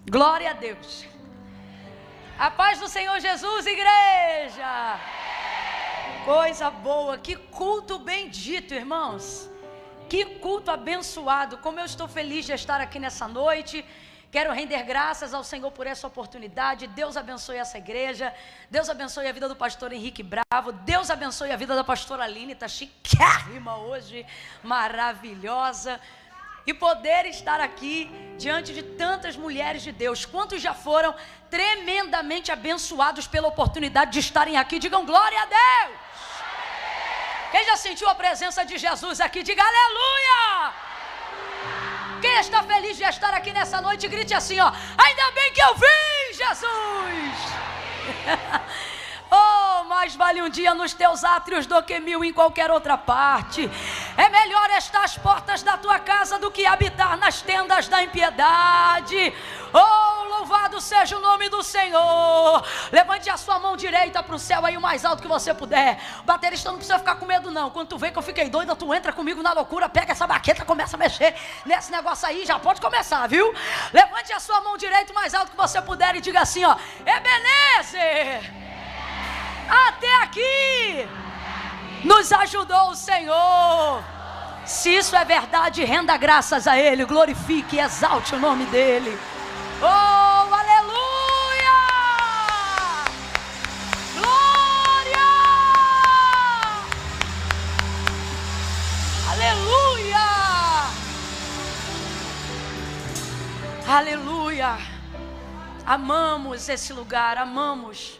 Glória a Deus. A paz do Senhor Jesus, igreja. Coisa boa, que culto bendito, irmãos. Que culto abençoado. Como eu estou feliz de estar aqui nessa noite. Quero render graças ao Senhor por essa oportunidade. Deus abençoe essa igreja. Deus abençoe a vida do pastor Henrique Bravo. Deus abençoe a vida da pastora Aline. Está chiquérrima hoje, maravilhosa. E poder estar aqui diante de tantas mulheres de Deus. Quantos já foram tremendamente abençoados pela oportunidade de estarem aqui? Digam glória a Deus. Quem já sentiu a presença de Jesus aqui? Diga aleluia. Quem está feliz de estar aqui nessa noite, grite assim, ó: ainda bem que eu vim, Jesus. Oh, mais vale um dia nos teus átrios do que 1000 em qualquer outra parte. É melhor estar às portas da tua casa do que habitar nas tendas da impiedade. Oh, louvado seja o nome do Senhor. Levante a sua mão direita para o céu aí o mais alto que você puder. O baterista não precisa ficar com medo não. Quando tu vê que eu fiquei doida, tu entra comigo na loucura, pega essa baqueta, começa a mexer nesse negócio aí, já pode começar, viu? Levante a sua mão direita o mais alto que você puder e diga assim, ó: Ebenezer, até aqui nos ajudou o Senhor. Se isso é verdade, renda graças a Ele, glorifique e exalte o nome dEle. Oh, aleluia! Glória! Aleluia! Aleluia! Amamos esse lugar, amamos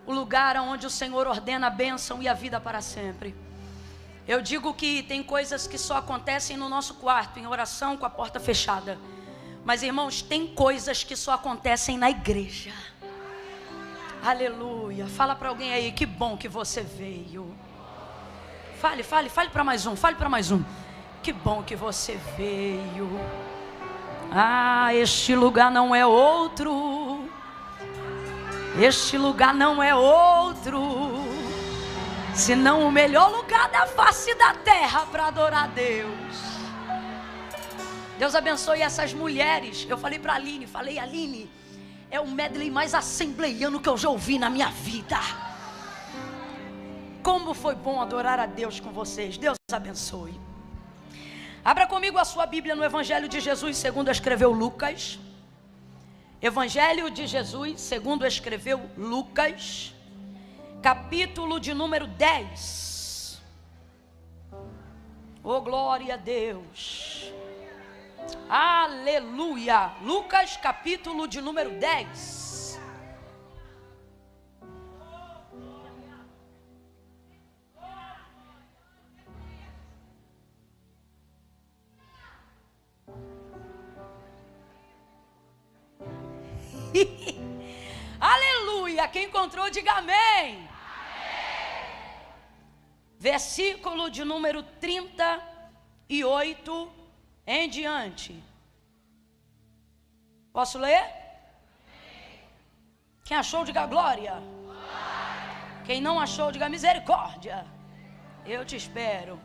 o lugar onde o Senhor ordena a bênção e a vida para sempre. Eu digo que tem coisas que só acontecem no nosso quarto, em oração com a porta fechada. Mas, irmãos, tem coisas que só acontecem na igreja. Aleluia. Fala para alguém aí, que bom que você veio. Fale para mais um, fale para mais um. Que bom que você veio. Ah, este lugar não é outro. Este lugar não é outro senão o melhor lugar da face da terra para adorar a Deus. Deus abençoe essas mulheres. Eu falei para a Aline, Aline, é o medley mais assembleiano que eu já ouvi na minha vida. Como foi bom adorar a Deus com vocês. Deus abençoe. Abra comigo a sua Bíblia no Evangelho de Jesus segundo escreveu Lucas. Evangelho de Jesus segundo escreveu Lucas, capítulo de número 10. Oh, glória a Deus. Aleluia. Lucas, capítulo de número 10. Aleluia. Quem encontrou, diga amém. Amém. Versículo de número 38 em diante. Posso ler? Quem achou, diga glória. Quem não achou, diga misericórdia. Eu te espero.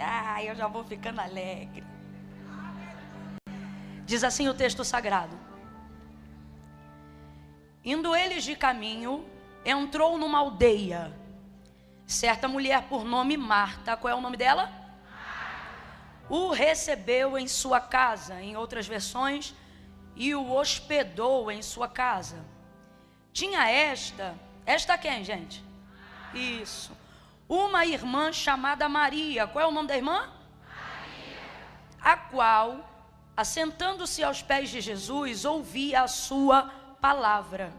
Ah, eu já vou ficando alegre. Diz assim o texto sagrado: indo eles de caminho, entrou numa aldeia certa mulher por nome Marta. Qual é o nome dela? O recebeu em sua casa, em outras versões, e o hospedou em sua casa. Tinha esta quem, gente? Isso, uma irmã chamada Maria. Qual é o nome da irmã? Maria. A qual, assentando-se aos pés de Jesus, ouvia a sua palavra.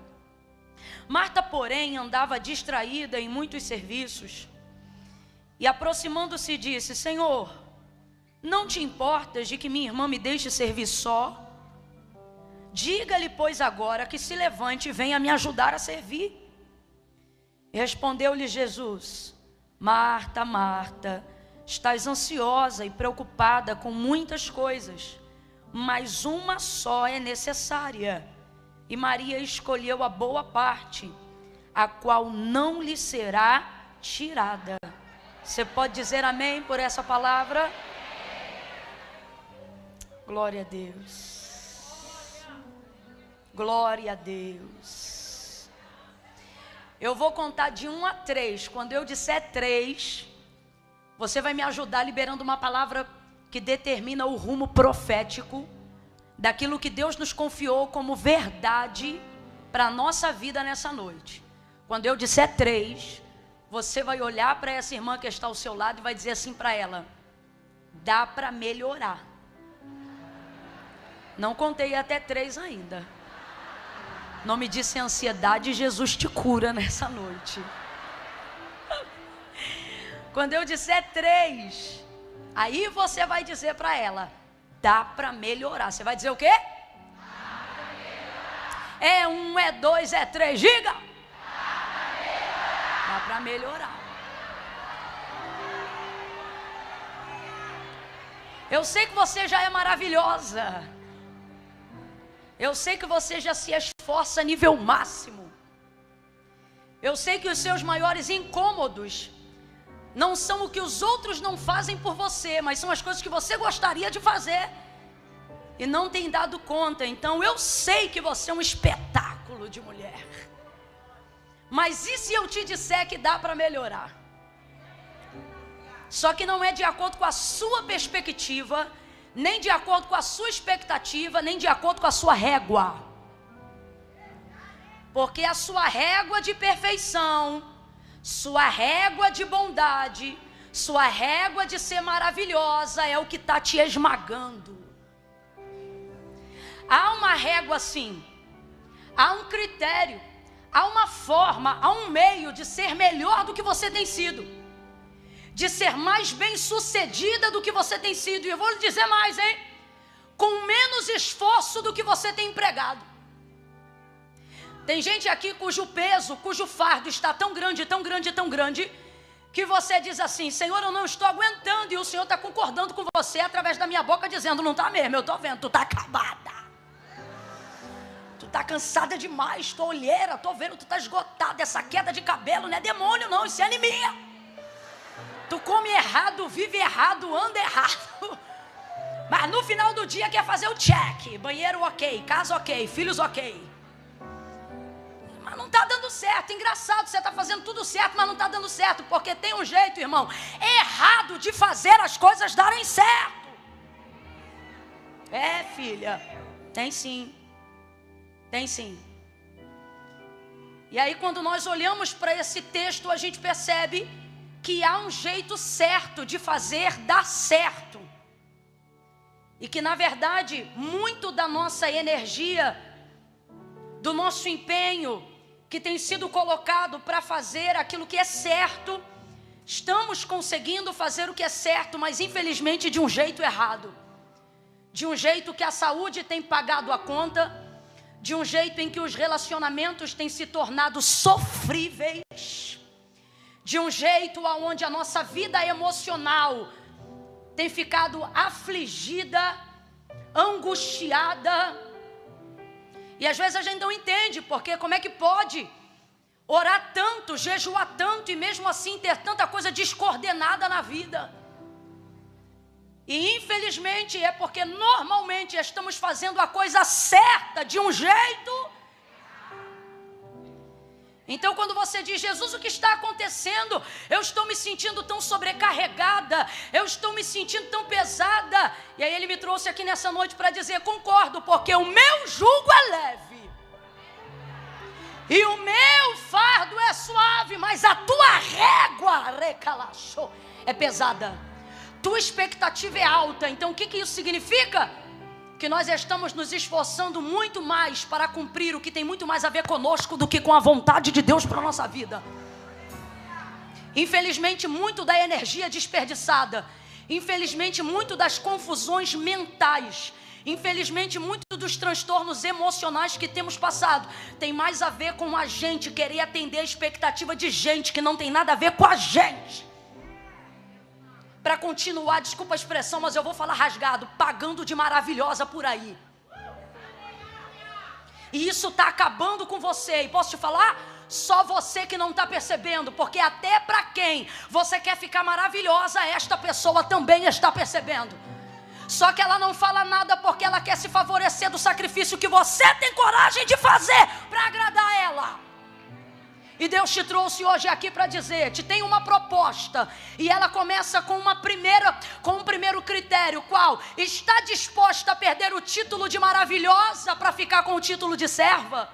Marta, porém, andava distraída em muitos serviços. E aproximando-se disse: Senhor, não te importas de que minha irmã me deixe servir só? Diga-lhe, pois, agora que se levante e venha me ajudar a servir. E respondeu-lhe Jesus: Marta, Marta, estás ansiosa e preocupada com muitas coisas, mas uma só é necessária. E Maria escolheu a boa parte, a qual não lhe será tirada. Você pode dizer amém por essa palavra? Glória a Deus. Glória a Deus. Eu vou contar de 1 a 3. Quando eu disser 3, você vai me ajudar liberando uma palavra que determina o rumo profético daquilo que Deus nos confiou como verdade para a nossa vida nessa noite. Quando eu disser 3, você vai olhar para essa irmã que está ao seu lado e vai dizer assim para ela: dá para melhorar. Não contei até 3 ainda. Não me disse ansiedade, Jesus te cura nessa noite. Quando eu disser 3, aí você vai dizer para ela: dá para melhorar. Você vai dizer o quê? Dá para melhorar. É 1, é 2, é 3, diga! Dá para melhorar. Eu sei que você já é maravilhosa. Eu sei que você já se esforça a nível máximo. Eu sei que os seus maiores incômodos não são o que os outros não fazem por você, mas são as coisas que você gostaria de fazer e não tem dado conta. Então eu sei que você é um espetáculo de mulher. Mas e se eu te disser que dá para melhorar? Só que não é de acordo com a sua perspectiva, nem de acordo com a sua expectativa, nem de acordo com a sua régua. Porque a sua régua de perfeição, sua régua de bondade, sua régua de ser maravilhosa é o que está te esmagando. Há uma régua sim, há um critério, há uma forma, há um meio de ser melhor do que você tem sido, de ser mais bem sucedida do que você tem sido. E eu vou lhe dizer mais, hein? Com menos esforço do que você tem empregado. Tem gente aqui cujo peso, cujo fardo está tão grande, tão grande, tão grande, que você diz assim: Senhor, eu não estou aguentando. E o Senhor está concordando com você através da minha boca, dizendo: não está mesmo, eu estou vendo, tu está acabada, tu está cansada demais, tua olheira, estou vendo, tu está esgotada. Essa queda de cabelo não é demônio não, isso é anemia. Tu come errado, vive errado, anda errado, mas no final do dia quer fazer o check. Banheiro ok, casa ok, filhos ok, mas não está dando certo. Engraçado, você está fazendo tudo certo, mas não está dando certo, porque tem um jeito, irmão, errado de fazer as coisas darem certo. É, filha, tem sim, tem sim. E aí quando nós olhamos para esse texto, a gente percebe que há um jeito certo de fazer dar certo. E que na verdade, muito da nossa energia, do nosso empenho, que tem sido colocado para fazer aquilo que é certo, estamos conseguindo fazer o que é certo, mas infelizmente de um jeito errado. De um jeito que a saúde tem pagado a conta, de um jeito em que os relacionamentos têm se tornado sofríveis, de um jeito onde a nossa vida emocional tem ficado afligida, angustiada. E às vezes a gente não entende, porque como é que pode orar tanto, jejuar tanto e mesmo assim ter tanta coisa descoordenada na vida? E infelizmente é porque normalmente estamos fazendo a coisa certa de um jeito. Então quando você diz: Jesus, o que está acontecendo? Eu estou me sentindo tão sobrecarregada, eu estou me sentindo tão pesada. E aí ele me trouxe aqui nessa noite para dizer: concordo, porque o meu jugo é leve e o meu fardo é suave, mas a tua régua, recalachou, é pesada. Tua expectativa é alta. Então o que isso significa? Que nós estamos nos esforçando muito mais para cumprir o que tem muito mais a ver conosco do que com a vontade de Deus para a nossa vida. Infelizmente, muito da energia desperdiçada, infelizmente, muito das confusões mentais, infelizmente, muito dos transtornos emocionais que temos passado, tem mais a ver com a gente querer atender a expectativa de gente que não tem nada a ver com a gente. Para continuar, desculpa a expressão, mas eu vou falar rasgado, pagando de maravilhosa por aí. E isso está acabando com você. E posso te falar? Só você que não está percebendo, porque até para quem você quer ficar maravilhosa, esta pessoa também está percebendo. Só que ela não fala nada porque ela quer se favorecer do sacrifício que você tem coragem de fazer para agradar ela. E Deus te trouxe hoje aqui para dizer, te tem uma proposta, e ela começa com um primeiro critério, qual? Está disposta a perder o título de maravilhosa para ficar com o título de serva?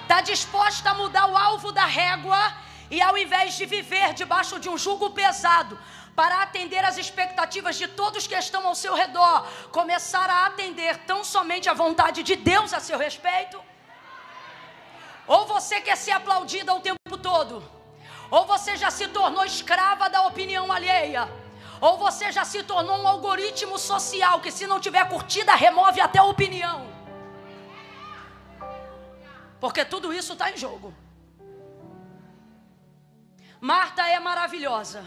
Está disposta a mudar o alvo da régua e ao invés de viver debaixo de um jugo pesado, para atender as expectativas de todos que estão ao seu redor, começar a atender tão somente a vontade de Deus a seu respeito? Ou você quer ser aplaudida o tempo todo? Ou você já se tornou escrava da opinião alheia? Ou você já se tornou um algoritmo social que, se não tiver curtida, remove até a opinião? Porque tudo isso está em jogo. Marta é maravilhosa.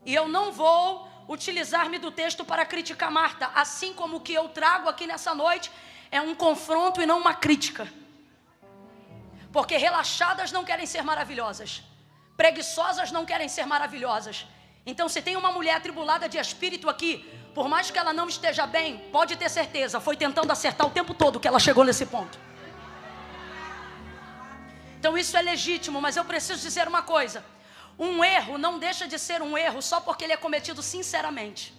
E eu não vou utilizar-me do texto para criticar Marta, assim como o que eu trago aqui nessa noite é um confronto e não uma crítica. Porque relaxadas não querem ser maravilhosas, preguiçosas não querem ser maravilhosas. Então, se tem uma mulher atribulada de espírito aqui, por mais que ela não esteja bem, pode ter certeza, foi tentando acertar o tempo todo que ela chegou nesse ponto. Então isso é legítimo, mas eu preciso dizer uma coisa. Um erro não deixa de ser um erro só porque ele é cometido sinceramente.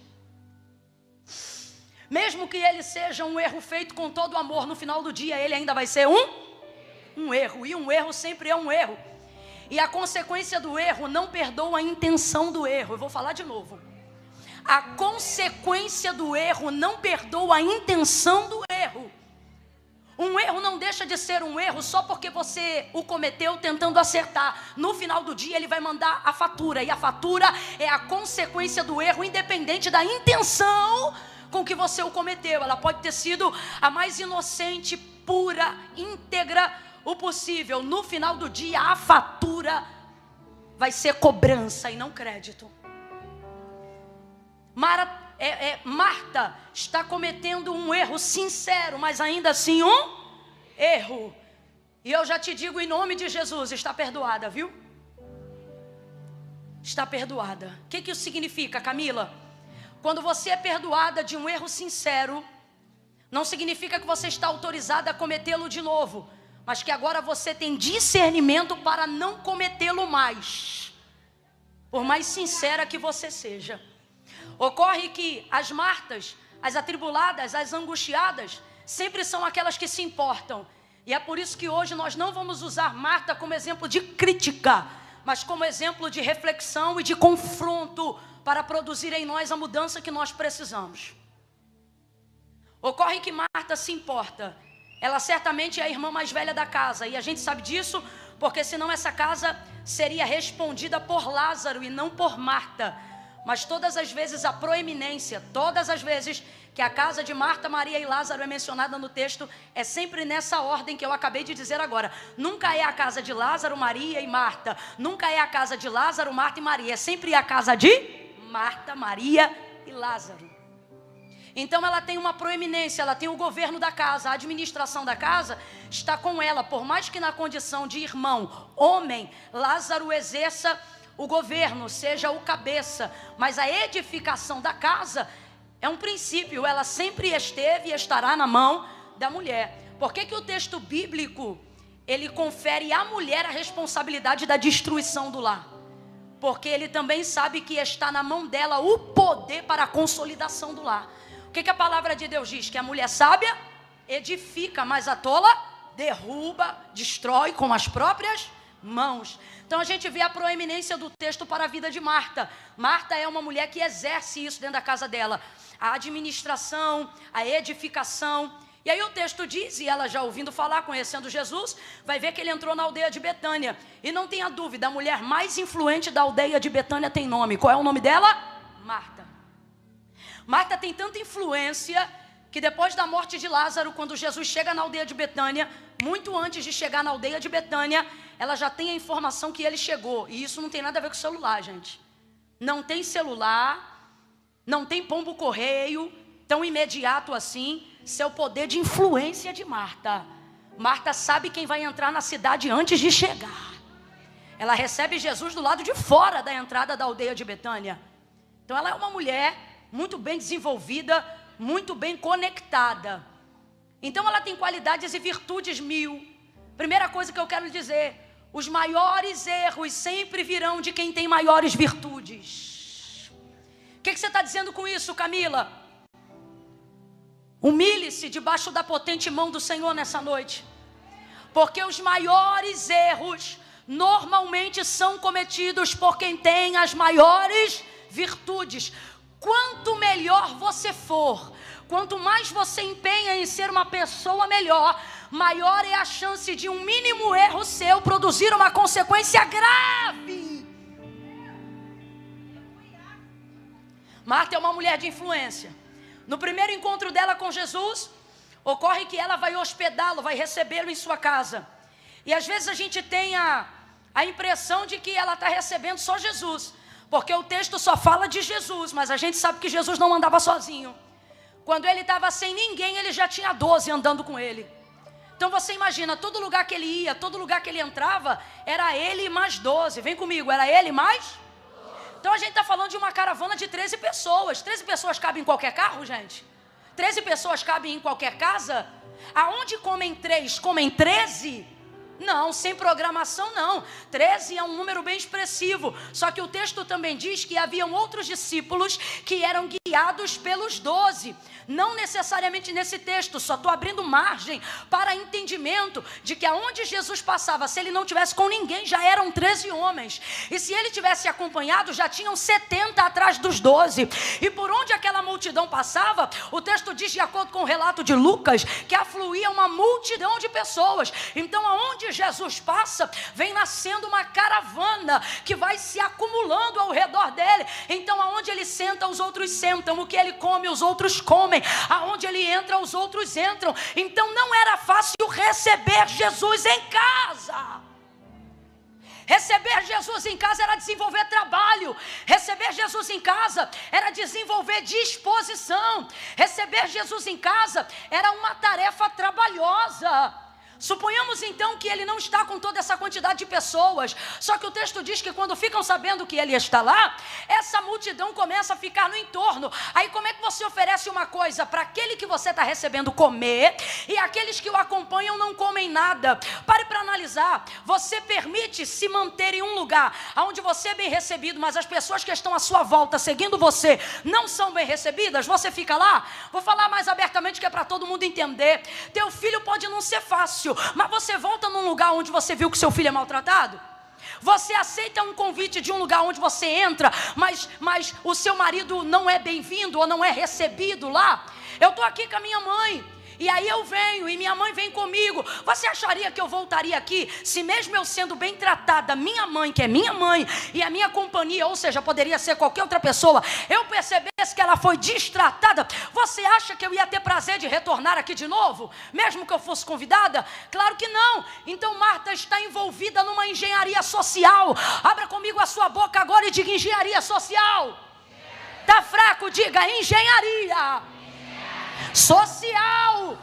Mesmo que ele seja um erro feito com todo amor, no final do dia ele ainda vai ser um erro. E um erro sempre é um erro. E a consequência do erro não perdoa a intenção do erro. Eu vou falar de novo. A consequência do erro não perdoa a intenção do erro. Um erro não deixa de ser um erro só porque você o cometeu tentando acertar. No final do dia ele vai mandar a fatura. E a fatura é a consequência do erro, independente da intenção com que você o cometeu. Ela pode ter sido a mais inocente, pura, íntegra o possível. No final do dia a fatura vai ser cobrança e não crédito. Marta está cometendo um erro sincero, mas ainda assim um erro. E eu já te digo em nome de Jesus, está perdoada, viu? Está perdoada. O que isso significa, Camila? Quando você é perdoada de um erro sincero, não significa que você está autorizada a cometê-lo de novo, mas que agora você tem discernimento para não cometê-lo mais, por mais sincera que você seja. Ocorre que as Martas, as atribuladas, as angustiadas, sempre são aquelas que se importam. E é por isso que hoje nós não vamos usar Marta como exemplo de crítica, mas como exemplo de reflexão e de confronto para produzir em nós a mudança que nós precisamos. Ocorre que Marta se importa. Ela certamente é a irmã mais velha da casa. E a gente sabe disso porque senão essa casa seria respondida por Lázaro e não por Marta. Mas todas as vezes a proeminência, todas as vezes que a casa de Marta, Maria e Lázaro é mencionada no texto, é sempre nessa ordem que eu acabei de dizer agora. Nunca é a casa de Lázaro, Maria e Marta. Nunca é a casa de Lázaro, Marta e Maria. É sempre a casa de Marta, Maria e Lázaro. Então ela tem uma proeminência, ela tem o governo da casa, a administração da casa está com ela. Por mais que na condição de irmão, homem, Lázaro exerça o governo, seja o cabeça, mas a edificação da casa é um princípio, ela sempre esteve e estará na mão da mulher. Por que o texto bíblico, ele confere à mulher a responsabilidade da destruição do lar? Porque ele também sabe que está na mão dela o poder para a consolidação do lar. O que a palavra de Deus diz? Que a mulher sábia edifica, mas a tola derruba, destrói com as próprias mãos. Então a gente vê a proeminência do texto para a vida de Marta. Marta é uma mulher que exerce isso dentro da casa dela, a administração, a edificação. E aí o texto diz, e ela já ouvindo falar, conhecendo Jesus, vai ver que ele entrou na aldeia de Betânia. E não tenha dúvida, a mulher mais influente da aldeia de Betânia tem nome. Qual é o nome dela? Marta. Marta tem tanta influência que depois da morte de Lázaro, quando Jesus chega na aldeia de Betânia, muito antes de chegar na aldeia de Betânia, ela já tem a informação que ele chegou. E isso não tem nada a ver com celular, gente. Não tem celular, não tem pombo correio tão imediato assim. Isso é o poder de influência de Marta. Marta sabe quem vai entrar na cidade antes de chegar. Ela recebe Jesus do lado de fora da entrada da aldeia de Betânia. Então ela é uma mulher muito bem desenvolvida, muito bem conectada. Então ela tem qualidades e virtudes 1000. Primeira coisa que eu quero dizer: os maiores erros sempre virão de quem tem maiores virtudes. O que você está dizendo com isso, Camila? Humilhe-se debaixo da potente mão do Senhor nessa noite. Porque os maiores erros normalmente são cometidos por quem tem as maiores virtudes. Quanto melhor você for, quanto mais você empenha em ser uma pessoa melhor, maior é a chance de um mínimo erro seu produzir uma consequência grave. Marta é uma mulher de influência. No primeiro encontro dela com Jesus, ocorre que ela vai hospedá-lo, vai recebê-lo em sua casa. E às vezes a gente tem a impressão de que ela está recebendo só Jesus, porque o texto só fala de Jesus, mas a gente sabe que Jesus não andava sozinho. Quando ele estava sem ninguém, ele já tinha 12 andando com ele. Então você imagina, todo lugar que ele ia, todo lugar que ele entrava, era ele mais 12. Vem comigo, era ele mais? Então a gente está falando de uma caravana de 13 pessoas. 13 pessoas cabem em qualquer carro, gente? 13 pessoas cabem em qualquer casa? Aonde comem 3, comem 13? Não, sem programação não. 13 é um número bem expressivo. Só que o texto também diz que haviam outros discípulos que eram guiados pelos 12. Não necessariamente nesse texto, só estou abrindo margem para entendimento de que aonde Jesus passava, se ele não tivesse com ninguém, já eram 13 homens. E se ele tivesse acompanhado, já tinham 70 atrás dos 12. E por onde aquela multidão passava, o texto diz, de acordo com o relato de Lucas, que afluía uma multidão de pessoas. Então aonde Jesus passa, vem nascendo uma caravana que vai se acumulando ao redor dele. Então aonde ele senta, os outros sentam. O que ele come, os outros comem. Aonde ele entra, os outros entram. Então não era fácil receber Jesus em casa. Receber Jesus em casa era desenvolver trabalho. Receber Jesus em casa era desenvolver disposição. Receber Jesus em casa era uma tarefa trabalhosa. Suponhamos então que ele não está com toda essa quantidade de pessoas. Só que o texto diz que quando ficam sabendo que ele está lá, essa multidão começa a ficar no entorno. Aí como é que você oferece uma coisa para aquele que você está recebendo comer, e aqueles que o acompanham não comem nada? Pare para analisar. Você permite se manter em um lugar onde você é bem recebido, mas as pessoas que estão à sua volta seguindo você não são bem recebidas? Você fica lá? Vou falar mais abertamente que é para todo mundo entender. Teu filho pode não ser fácil, mas você volta num lugar onde você viu que seu filho é maltratado? Você aceita um convite de um lugar onde você entra, mas o seu marido não é bem-vindo ou não é recebido lá? Eu estou aqui com a minha mãe, e aí eu venho, e minha mãe vem comigo. Você acharia que eu voltaria aqui, se mesmo eu sendo bem tratada, minha mãe, que é minha mãe, e a minha companhia, ou seja, poderia ser qualquer outra pessoa, eu percebesse que ela foi destratada? Você acha que eu ia ter prazer de retornar aqui de novo, mesmo que eu fosse convidada? Claro que não. Então Marta está envolvida numa engenharia social. Abra comigo a sua boca agora e diga engenharia social. Tá fraco? Diga engenharia social.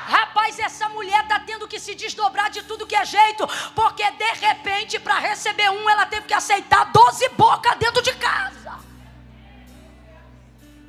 Rapaz, essa mulher está tendo que se desdobrar de tudo que é jeito, porque de repente, para receber ela teve que aceitar 12 bocas dentro de casa.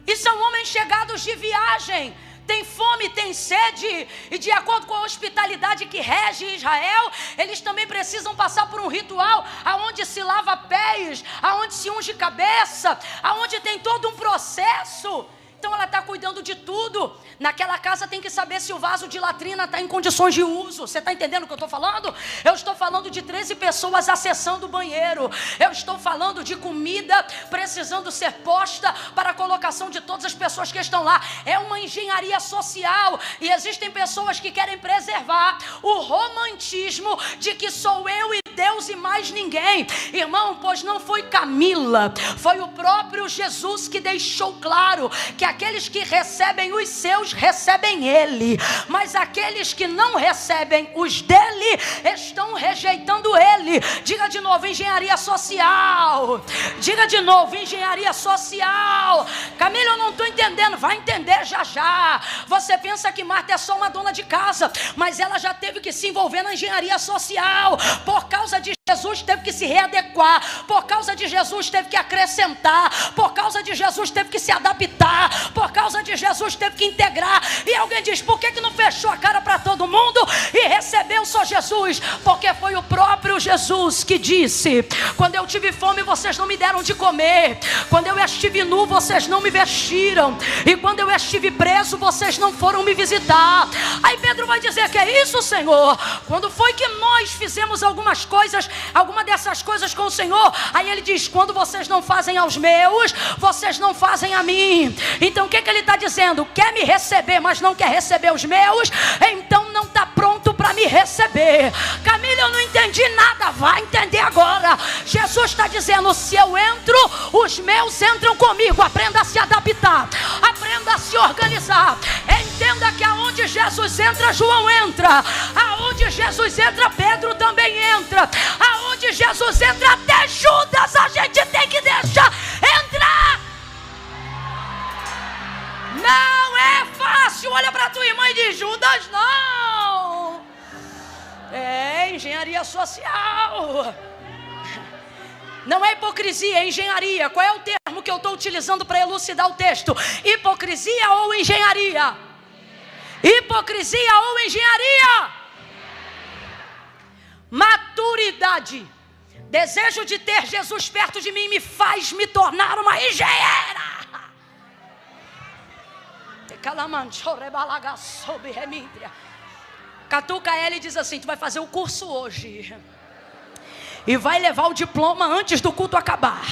E são homens chegados de viagem, tem fome, tem sede, e de acordo com a hospitalidade que rege Israel, eles também precisam passar por um ritual aonde se lava pés, aonde se unge cabeça, aonde tem todo um processo. Então ela está cuidando de tudo. Naquela casa tem que saber se o vaso de latrina está em condições de uso. Você está entendendo o que eu estou falando? Eu estou falando de 13 pessoas acessando o banheiro. Eu estou falando de comida precisando ser posta para a colocação de todas as pessoas que estão lá. É uma engenharia social. E existem pessoas que querem preservar o romantismo de que sou eu e Deus e mais ninguém. Irmão, pois não foi Camila, foi o próprio Jesus que deixou claro que aqueles que recebem os seus, recebem Ele, mas aqueles que não recebem os dele, estão rejeitando Ele. Diga de novo, engenharia social. Diga de novo, engenharia social. Camila, eu não estou entendendo. Vai entender já já. Você pensa que Marta é só uma dona de casa, mas ela já teve que se envolver na engenharia social. Por causa de Jesus teve que se readequar, por causa de Jesus teve que acrescentar, por causa de Jesus teve que se adaptar, por causa de Jesus teve que integrar. E alguém diz, por que não fechou a cara para todo mundo e recebeu só Jesus? Porque foi o próprio Jesus que disse: quando eu tive fome vocês não me deram de comer, quando eu estive nu vocês não me vestiram, e quando eu estive preso vocês não foram me visitar. Aí Pedro vai dizer, que é isso, Senhor? Quando foi que nós fizemos algumas coisas, alguma dessas coisas com o Senhor? Aí ele diz, quando vocês não fazem aos meus, vocês não fazem a mim. Então o que ele está dizendo? Quer me receber, mas não quer receber os meus, então não está pronto para me receber. Camila, eu não entendi nada. Vai entender agora. Jesus está dizendo, se eu entro, os meus entram comigo. Aprenda a se adaptar, aprenda a se organizar. Entenda que aonde Jesus entra, João entra. Aonde Jesus entra, Pedro também entra. Aonde Jesus entra, até Judas a gente tem que deixar entrar. Não é fácil. Olha para tua irmã e diz, Judas não. É engenharia social. Não é hipocrisia, é engenharia. Qual é o termo que eu estou utilizando para elucidar o texto? Hipocrisia ou engenharia? Hipocrisia ou engenharia? Maturidade. Desejo de ter Jesus perto de mim me faz me tornar uma engenheira. Catuca ela e diz assim, tu vai fazer o curso hoje e vai levar o diploma antes do culto acabar.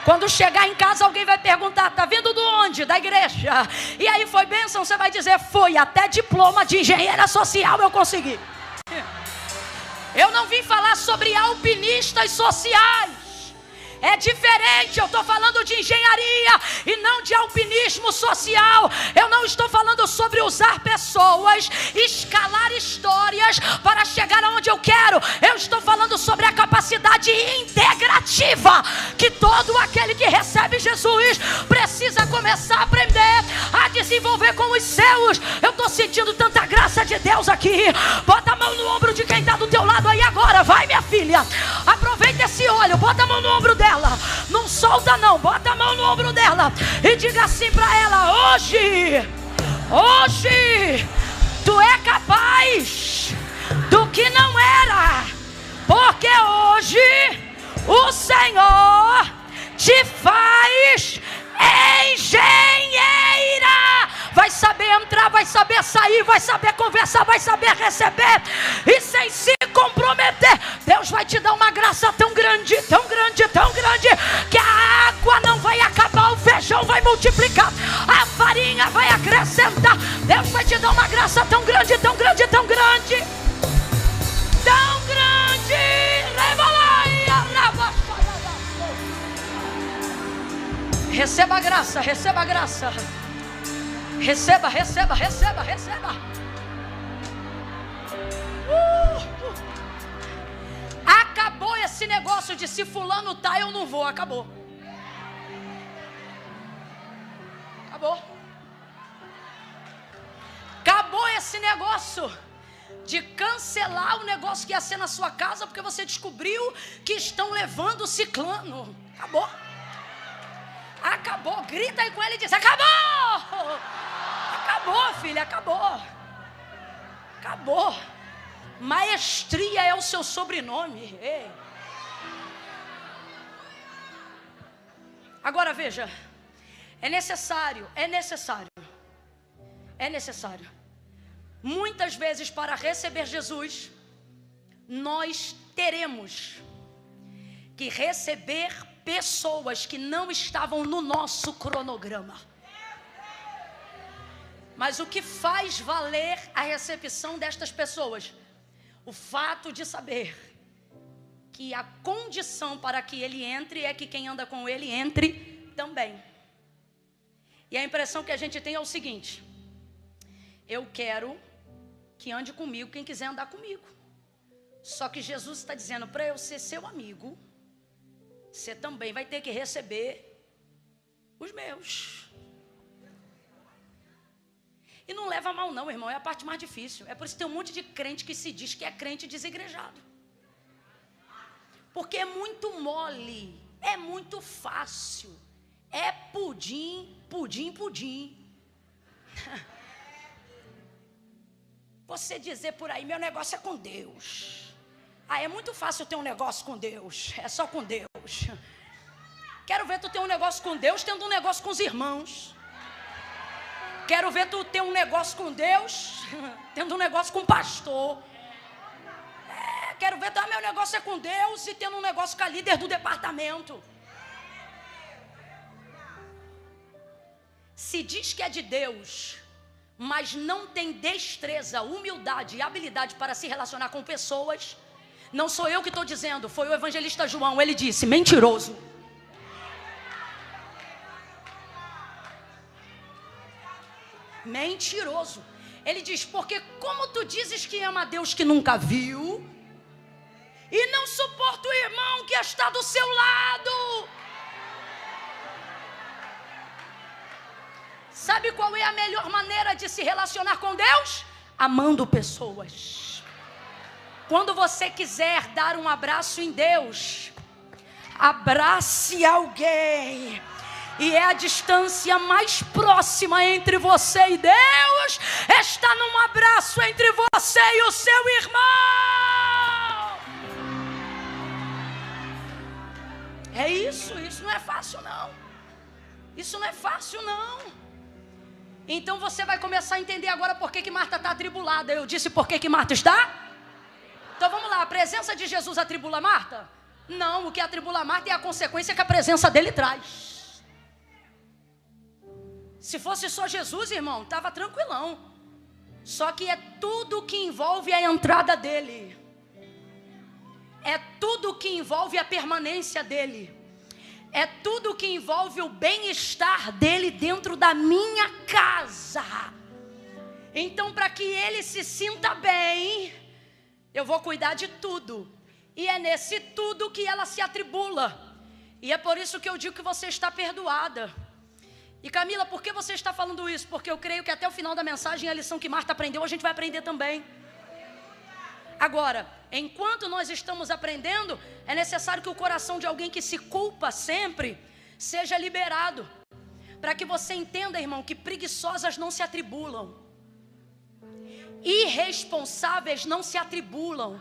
Quando chegar em casa alguém vai perguntar, tá vindo de onde? Da igreja. E aí, foi bênção? Você vai dizer, foi, até diploma de engenheira social eu consegui. Eu não vim falar sobre alpinistas sociais. É diferente, eu estou falando de engenharia e não de alpinismo social. Eu não estou falando sobre usar pessoas, escalar histórias para chegar aonde eu quero. Eu estou falando sobre a capacidade integrativa que todo aquele que recebe Jesus precisa começar a aprender a desenvolver com os seus. Eu estou sentindo tanta graça de Deus aqui. Bota a mão no ombro de quem está do teu lado aí agora. Vai, minha filha, aproveita esse óleo, bota a mão no ombro dela. Não solta não, bota a mão no ombro dela e diga assim para ela, hoje tu é capaz do que não era, porque hoje o Senhor te faz engenheira. Vai saber entrar, vai saber sair, vai saber conversar, vai saber receber e sem se comprometer. Deus vai te dar uma graça tão grande, tão grande, tão grande, que a água não vai acabar, o feijão vai multiplicar, a farinha vai acrescentar. Deus vai te dar uma graça tão grande, tão grande, tão grande, tão grande. Receba a graça, receba a graça. Receba, receba, receba, receba. Acabou esse negócio de se fulano tá, eu não vou. Acabou. Acabou. Acabou esse negócio de cancelar o negócio que ia ser na sua casa porque você descobriu que estão levando o ciclano. Acabou. Acabou. Grita aí com ele e diz, acabou. Acabou, filha, acabou. Acabou. Maestria é o seu sobrenome. Ei. Agora veja, é necessário. Muitas vezes para receber Jesus, nós teremos que receber pessoas que não estavam no nosso cronograma. Mas o que faz valer a recepção destas pessoas? O fato de saber que a condição para que ele entre é que quem anda com ele entre também. E a impressão que a gente tem é o seguinte: eu quero que ande comigo quem quiser andar comigo. Só que Jesus está dizendo, para eu ser seu amigo, você também vai ter que receber os meus. E não leva mal não, irmão, é a parte mais difícil. É por isso que tem um monte de crente que se diz que é crente desigrejado. Porque é muito mole, é muito fácil. É pudim, pudim, pudim. Você dizer por aí, meu negócio é com Deus. Ah, é muito fácil ter um negócio com Deus. É só com Deus. Quero ver tu ter um negócio com Deus tendo um negócio com os irmãos. Quero ver tu ter um negócio com Deus tendo um negócio com o pastor. Quero ver, meu negócio é com Deus e tendo um negócio com a líder do departamento. Se diz que é de Deus, mas não tem destreza, humildade e habilidade para se relacionar com pessoas, não sou eu que estou dizendo, foi o evangelista João. Ele disse, mentiroso. Mentiroso. Ele diz, porque como tu dizes que ama a Deus que nunca viu, e não suporta o irmão que está do seu lado. Sabe qual é a melhor maneira de se relacionar com Deus? Amando pessoas. Quando você quiser dar um abraço em Deus, abrace alguém. E é a distância mais próxima entre você e Deus, está num abraço entre você e o seu irmão. É isso não é fácil não. Isso não é fácil não. Então você vai começar a entender agora por que Marta está atribulada. Eu disse por que Marta está? Então vamos lá, a presença de Jesus atribula Marta? Não, o que atribula Marta é a consequência que a presença dele traz. Se fosse só Jesus, irmão, estava tranquilão. Só que é tudo que envolve a entrada dele. É tudo que envolve a permanência dele. É tudo que envolve o bem-estar dele dentro da minha casa. Então, para que ele se sinta bem, eu vou cuidar de tudo. E é nesse tudo que ela se atribula. E é por isso que eu digo que você está perdoada. E Camila, por que você está falando isso? Porque eu creio que até o final da mensagem a lição que Marta aprendeu, a gente vai aprender também. Agora, enquanto nós estamos aprendendo, é necessário que o coração de alguém que se culpa sempre seja liberado. Para que você entenda, irmão, que preguiçosas não se atribulam. Irresponsáveis não se atribulam.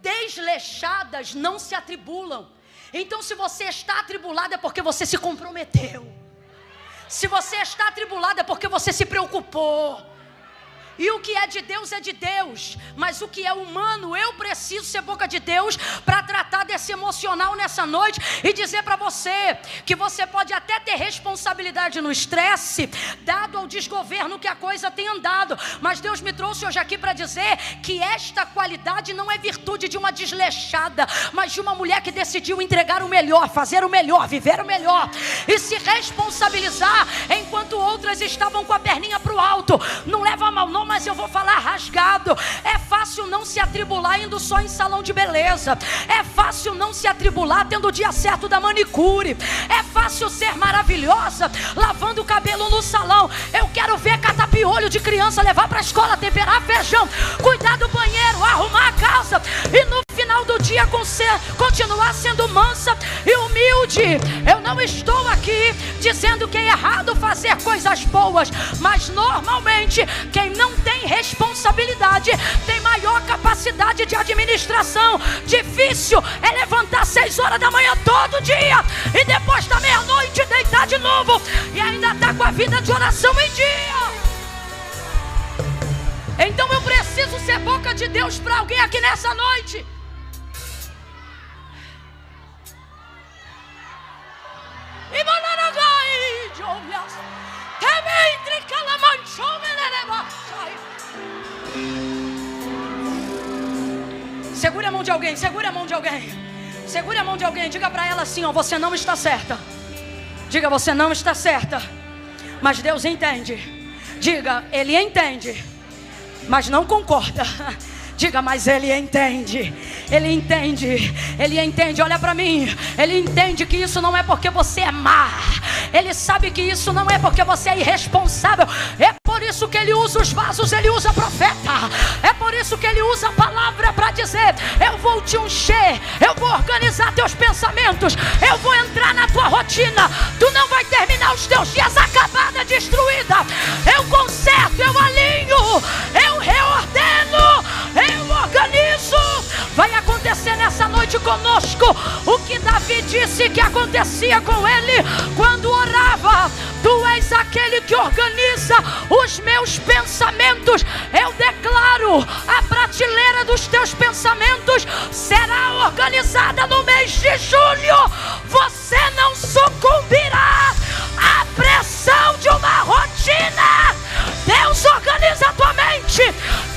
Desleixadas não se atribulam. Então, se você está atribulado é porque você se comprometeu. Se você está atribulado é porque você se preocupou. E o que é de Deus, mas o que é humano, eu preciso ser boca de Deus para tratar desse emocional nessa noite e dizer para você que você pode até ter responsabilidade no estresse, dado ao desgoverno que a coisa tem andado, mas Deus me trouxe hoje aqui para dizer que esta qualidade não é virtude de uma desleixada, mas de uma mulher que decidiu entregar o melhor, fazer o melhor, viver o melhor e se responsabilizar enquanto outras estavam com a perninha para o alto. Não leva a mal não, mas eu vou falar rasgado. É fácil não se atribular indo só em salão de beleza. É fácil não se atribular tendo o dia certo da manicure. É fácil ser maravilhosa lavando o cabelo no salão. Eu quero ver catar piolho de criança, levar para a escola, temperar feijão, cuidar do banheiro, arrumar a casa e no final do dia continuar sendo mansa e humilde. Eu não estou aqui dizendo que é errado fazer coisas boas, mas normalmente quem não tem responsabilidade tem maior capacidade de administração. Difícil é levantar 6 horas da manhã todo dia e depois da meia-noite deitar de novo e ainda estar com a vida de oração em dia. Então eu preciso ser boca de Deus para alguém aqui nessa noite. Segure a mão de alguém, segure a mão de alguém. Segure a mão de alguém, diga para ela assim, ó, você não está certa. Diga, você não está certa. Mas Deus entende. Diga, Ele entende, mas não concorda. Diga, mas Ele entende. Ele entende. Ele entende, olha para mim. Ele entende que isso não é porque você é má. Ele sabe que isso não é porque você é irresponsável. É por isso que Ele usa os vasos, Ele usa profeta. É por isso que Ele usa a palavra para dizer: eu vou te encher, eu vou organizar teus pensamentos, eu vou entrar na tua rotina. Tu não vai terminar os teus dias acabada, destruída. Eu conserto, eu alinho, eu reordeno, eu organizo. Vai acontecer nessa noite conosco o que Davi disse que acontecia com ele quando orava: tu és aquele que organiza os meus pensamentos. Eu declaro: a prateleira dos teus pensamentos será organizada no mês de julho. Você não sucumbirá à pressão de uma rotina. Deus organiza a tua mente,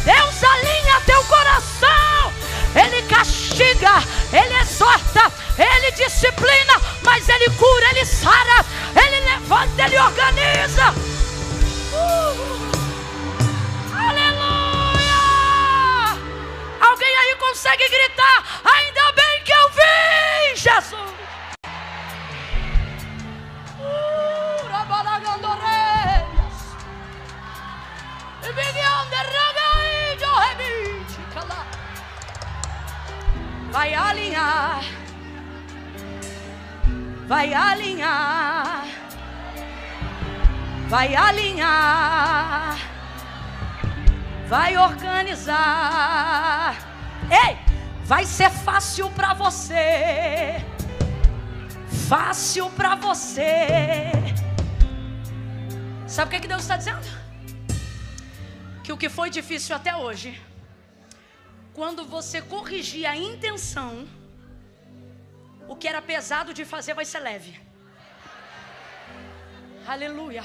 Deus alinha teu coração. Ele castiga, Ele exorta, Ele disciplina, mas Ele cura, Ele sara, Ele levanta, Ele organiza. Aleluia! Alguém aí consegue gritar: ainda bem que eu vi Jesus? Vai alinhar, vai alinhar, vai alinhar, vai organizar. Ei, vai ser fácil para você, fácil para você. Sabe o que Deus está dizendo? Que o que foi difícil até hoje, quando você corrigir a intenção, o que era pesado de fazer vai ser leve. Aleluia.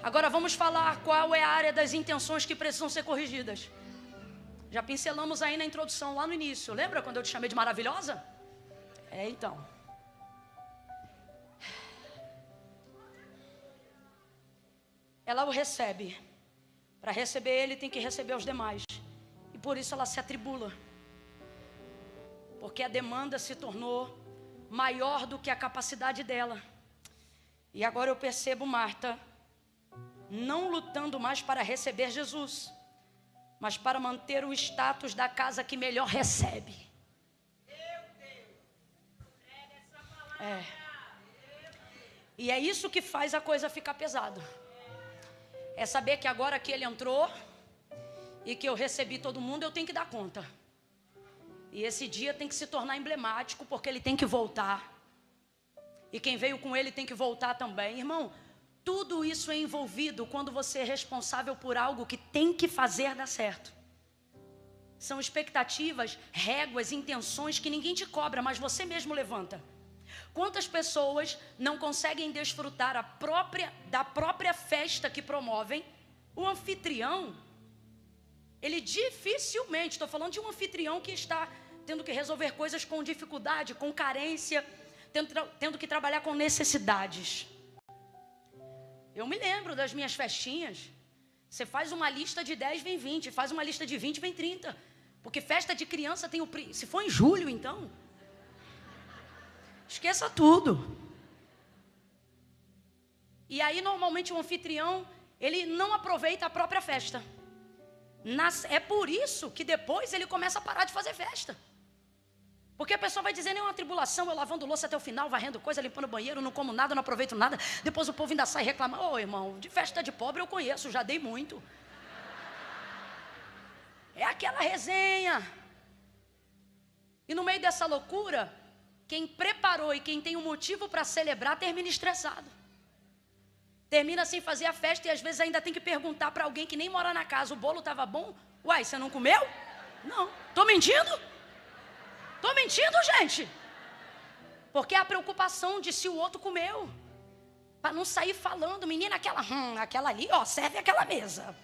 Agora vamos falar qual é a área das intenções que precisam ser corrigidas. Já pincelamos aí na introdução, lá no início. Lembra quando eu te chamei de maravilhosa? Então. Ela o recebe. Para receber ele, tem que receber os demais. Por isso ela se atribula, porque a demanda se tornou maior do que a capacidade dela. E agora eu percebo Marta não lutando mais para receber Jesus, mas para manter o status da casa que melhor recebe. E é isso que faz a coisa ficar pesada. É saber que agora que ele entrou e que eu recebi todo mundo, eu tenho que dar conta. E esse dia tem que se tornar emblemático, porque ele tem que voltar. E quem veio com ele tem que voltar também. Irmão, tudo isso é envolvido quando você é responsável por algo que tem que fazer dar certo. São expectativas, réguas, intenções que ninguém te cobra, mas você mesmo levanta. Quantas pessoas não conseguem desfrutar da própria festa que promovem? O anfitrião, ele dificilmente, estou falando de um anfitrião que está tendo que resolver coisas com dificuldade, com carência, tendo que trabalhar com necessidades. Eu me lembro das minhas festinhas. Você faz uma lista de 10, vem 20. Faz uma lista de 20, vem 30. Porque festa de criança tem o... Se for em julho, então... esqueça tudo. E aí, normalmente, o anfitrião, ele não aproveita a própria festa. É por isso que depois ele começa a parar de fazer festa. Porque a pessoa vai dizendo: é uma tribulação, eu lavando louça até o final, varrendo coisa, limpando o banheiro, não como nada, não aproveito nada. Depois o povo ainda sai reclamando. Ô, irmão, de festa de pobre eu conheço, já dei muito. É aquela resenha. E no meio dessa loucura, quem preparou e quem tem um motivo para celebrar termina estressado. Termina sem fazer a festa e às vezes ainda tem que perguntar para alguém que nem mora na casa: o bolo estava bom? Uai, você não comeu? Não. Tô mentindo? Tô mentindo, gente? Porque é a preocupação de se o outro comeu. Para não sair falando: menina, aquela ali, ó, serve aquela mesa.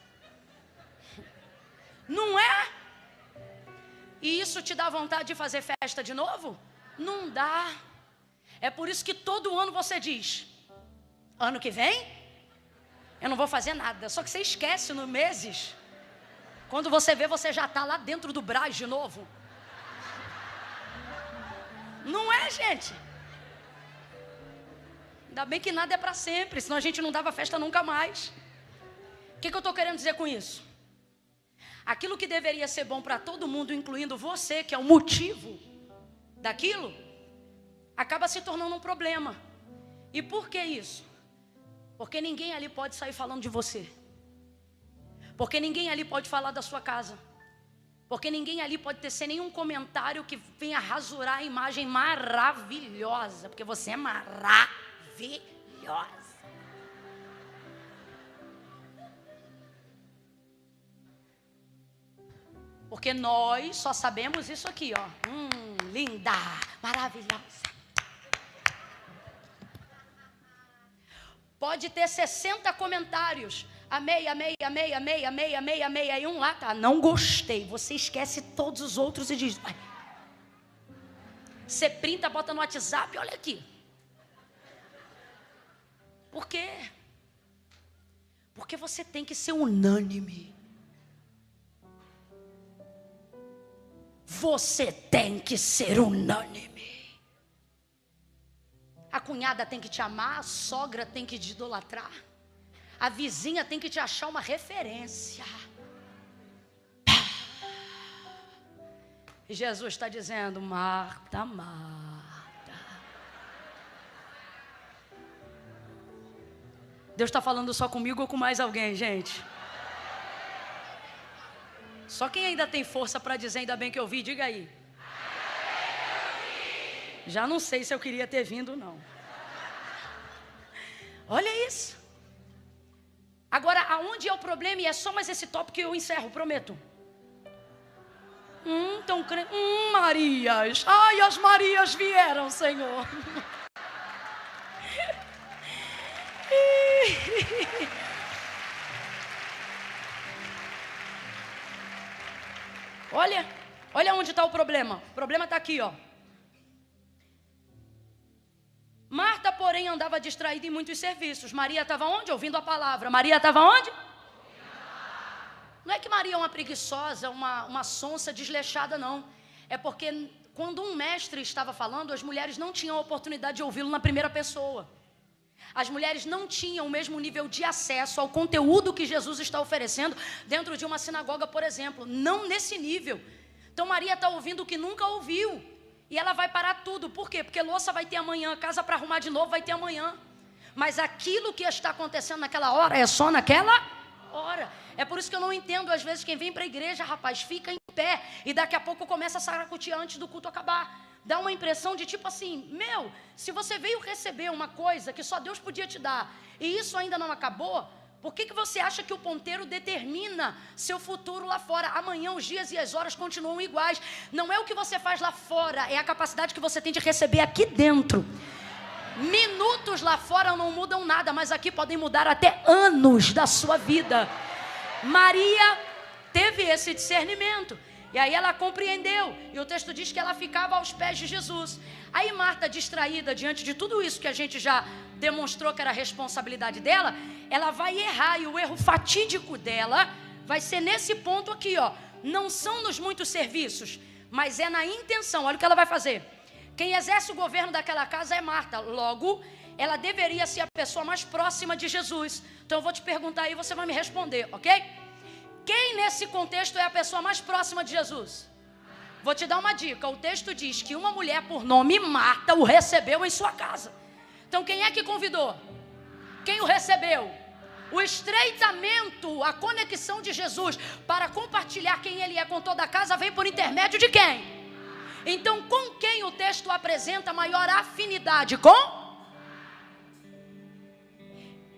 Não é? e isso te dá vontade de fazer festa de novo? Não dá. É por isso que todo ano você diz: ano que vem eu não vou fazer nada. Só que você esquece no meses. Quando você vê, você já está lá dentro do Brás de novo. Não é, gente? Ainda bem que nada é para sempre, senão a gente não dava festa nunca mais. O que eu estou querendo dizer com isso? Aquilo que deveria ser bom para todo mundo, incluindo você, que é o motivo daquilo, acaba se tornando um problema. E por que isso? Porque ninguém ali pode sair falando de você. Porque ninguém ali pode falar da sua casa. Porque ninguém ali pode tecer nenhum comentário que venha rasurar a imagem maravilhosa. Porque você é maravilhosa. Porque nós só sabemos isso aqui, ó. Linda, maravilhosa. Pode ter 60 comentários. Amei, amei, amei, amei, amei, amei, amei. Aí um lá tá, não gostei. Você esquece todos os outros e diz: ai. Você printa, bota no WhatsApp, olha aqui. Por quê? Porque você tem que ser unânime. Você tem que ser unânime. A cunhada tem que te amar, a sogra tem que te idolatrar, a vizinha tem que te achar uma referência. E Jesus está dizendo: Marta, Marta. Deus está falando só comigo ou com mais alguém, gente? Só quem ainda tem força para dizer ainda bem que eu vi, diga aí. Já não sei se eu queria ter vindo, não. Olha isso. Agora, aonde é o problema? E é só mais esse tópico que eu encerro, prometo. Marias. Ai, as Marias vieram, Senhor. Olha onde está o problema. O problema está aqui, ó. Marta, porém, andava distraída em muitos serviços. Maria estava onde? Ouvindo a palavra. Maria estava onde? Não é que Maria é uma preguiçosa, uma sonsa desleixada, não. É porque quando um mestre estava falando, as mulheres não tinham a oportunidade de ouvi-lo na primeira pessoa. As mulheres não tinham o mesmo nível de acesso ao conteúdo que Jesus está oferecendo dentro de uma sinagoga, por exemplo. Não nesse nível. Então Maria está ouvindo o que nunca ouviu. E ela vai parar tudo. Por quê? Porque louça vai ter amanhã, casa para arrumar de novo vai ter amanhã. Mas aquilo que está acontecendo naquela hora é só naquela hora. É por isso que eu não entendo, às vezes, quem vem para a igreja, rapaz, fica em pé e daqui a pouco começa a saracotear antes do culto acabar. Dá uma impressão de tipo assim: meu, se você veio receber uma coisa que só Deus podia te dar e isso ainda não acabou, por que você acha que o ponteiro determina seu futuro lá fora? Amanhã os dias e as horas continuam iguais. Não é o que você faz lá fora, é a capacidade que você tem de receber aqui dentro. Minutos lá fora não mudam nada, mas aqui podem mudar até anos da sua vida. Maria teve esse discernimento. E aí ela compreendeu. E o texto diz que ela ficava aos pés de Jesus. Aí Marta, distraída diante de tudo isso que a gente já demonstrou que era a responsabilidade dela, ela vai errar. E o erro fatídico dela vai ser nesse ponto aqui, ó. Não são nos muitos serviços, mas é na intenção. Olha o que ela vai fazer. Quem exerce o governo daquela casa é Marta. Logo, ela deveria ser a pessoa mais próxima de Jesus. Então eu vou te perguntar e você vai me responder, ok? Quem nesse contexto é a pessoa mais próxima de Jesus? Vou te dar uma dica. O texto diz que uma mulher por nome Marta o recebeu em sua casa. Então quem é que convidou? Quem o recebeu? O estreitamento, a conexão de Jesus para compartilhar quem ele é com toda a casa vem por intermédio de quem? Então com quem o texto apresenta maior afinidade? Com?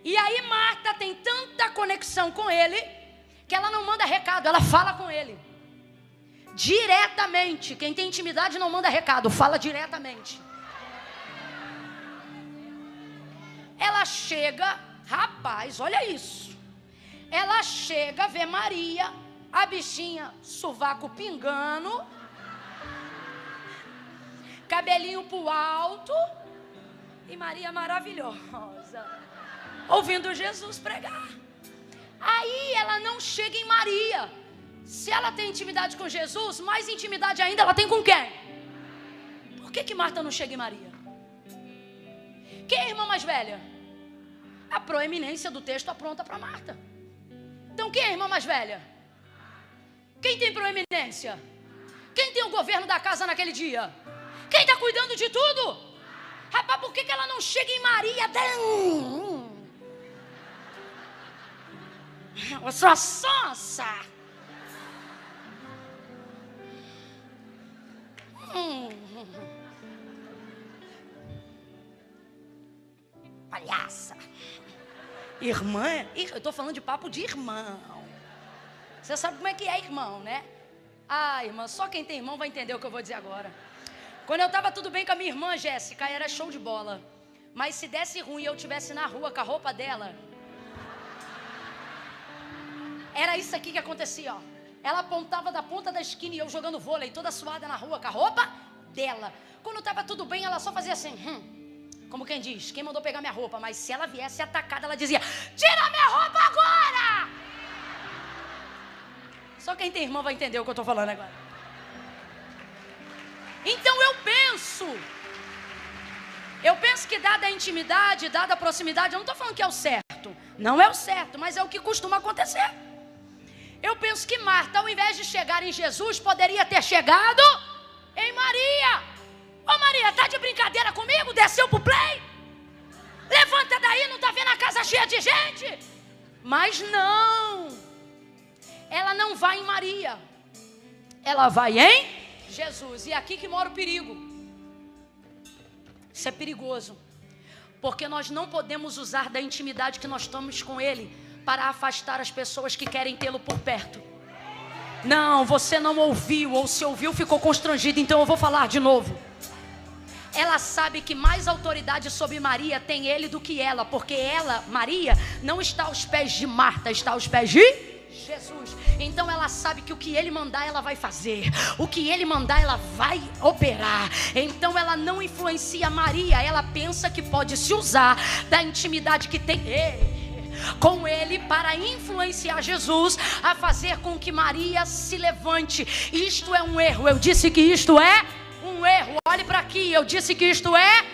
E aí Marta tem tanta conexão com ele que ela não manda recado, ela fala com ele diretamente. Quem tem intimidade não manda recado, fala diretamente. Ela chega, rapaz, olha isso. Ela chega, vê Maria, a bichinha, sovaco pingando, cabelinho pro alto, e Maria maravilhosa, ouvindo Jesus pregar. Aí ela não chega em Maria. Se ela tem intimidade com Jesus, mais intimidade ainda ela tem com quem? Por que Marta não chega em Maria? Quem é a irmã mais velha? A proeminência do texto apronta para Marta. Então quem é a irmã mais velha? Quem tem proeminência? Quem tem o governo da casa naquele dia? Quem está cuidando de tudo? Rapaz, por que ela não chega em Maria? Eu sou a sonsa. Palhaça. Irmã? Eu estou falando de papo de irmão. Você sabe como é que é irmão, né? Ah, irmã, só quem tem irmão vai entender o que eu vou dizer agora. Quando eu estava tudo bem com a minha irmã Jéssica, era show de bola. Mas se desse ruim e eu estivesse na rua com a roupa dela, era isso aqui que acontecia, ó. Ela apontava da ponta da esquina e eu jogando vôlei, toda suada na rua com a roupa dela. Quando estava tudo bem, ela só fazia assim, como quem diz, quem mandou pegar minha roupa? Mas se ela viesse atacada, ela dizia, tira minha roupa agora! Só quem tem irmão vai entender o que eu estou falando agora. Então eu penso que dada a intimidade, dada a proximidade, eu não estou falando que é o certo. Não é o certo, mas é o que costuma acontecer. Eu penso que Marta, ao invés de chegar em Jesus, poderia ter chegado em Maria. Ô Maria, tá de brincadeira comigo? Desceu pro play? Levanta daí, não tá vendo a casa cheia de gente? Mas não. Ela não vai em Maria. Ela vai em Jesus. E é aqui que mora o perigo. Isso é perigoso. Porque nós não podemos usar da intimidade que nós estamos com Ele para afastar as pessoas que querem tê-lo por perto. Não, você não ouviu, ou se ouviu ficou constrangido, então eu vou falar de novo. Ela sabe que mais autoridade sobre Maria tem ele do que ela, porque ela, Maria, não está aos pés de Marta, está aos pés de Jesus. Então ela sabe que o que ele mandar ela vai fazer, o que ele mandar ela vai operar. Então ela não influencia Maria, ela pensa que pode se usar da intimidade que tem com ele para influenciar Jesus a fazer com que Maria se levante. Isto é um erro. Eu disse que isto é um erro. Olhe para aqui, eu disse que isto é.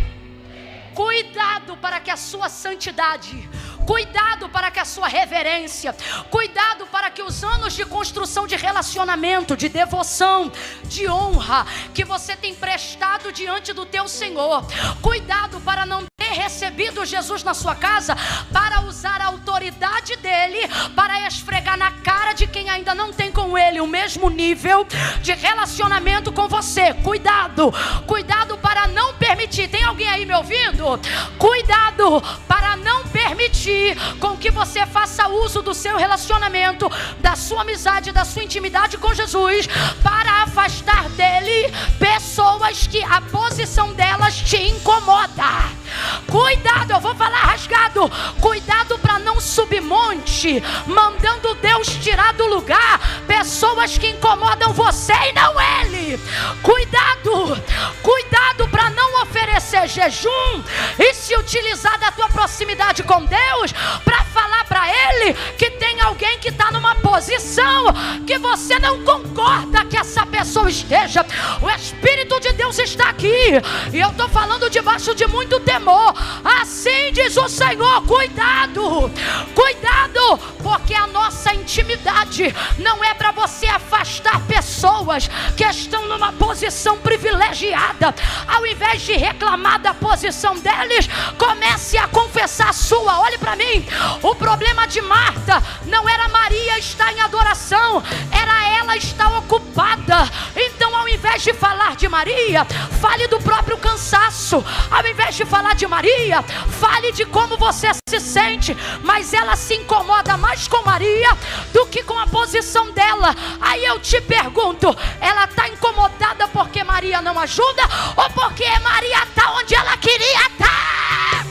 Cuidado para que a sua santidade, cuidado para que a sua reverência, cuidado para que os anos de construção de relacionamento, de devoção, de honra que você tem prestado diante do teu Senhor, cuidado para não ter recebido Jesus na sua casa para usar a autoridade dele para esfregar na cara de quem ainda não tem com ele o mesmo nível de relacionamento com você. Cuidado, cuidado para não permitir. Tem alguém aí me ouvindo? Cuidado para não permitir com que você faça uso do seu relacionamento, da sua amizade, da sua intimidade com Jesus para afastar dele pessoas que a posição delas te incomoda. Cuidado, eu vou falar rasgado. Cuidado para não subir monte, mandando Deus tirar do lugar pessoas que incomodam você e não ele. Cuidado, cuidado para não oferecer jejum e se utilizar da tua proximidade com Deus para falar para ele que tem alguém que está numa posição que você não concorda que essa pessoa esteja. O Espírito de Deus está aqui e eu estou falando debaixo de muito temor. Assim diz o Senhor, cuidado, cuidado, porque a nossa intimidade não é para você afastar pessoas que estão numa posição privilegiada. Ao invés de reclamar da posição deles, comece a confessar a sua. Olhe para mim, o problema de Marta não era Maria estar em adoração, era ela estar ocupada. Então ao invés de falar de Maria, fale do próprio cansaço. Ao invés de falar de Maria, fale de como você se sente. Mas ela se incomoda mais com Maria do que com a posição dela. Aí eu te pergunto, ela está incomodada porque Maria não ajuda ou porque Maria está onde ela queria estar?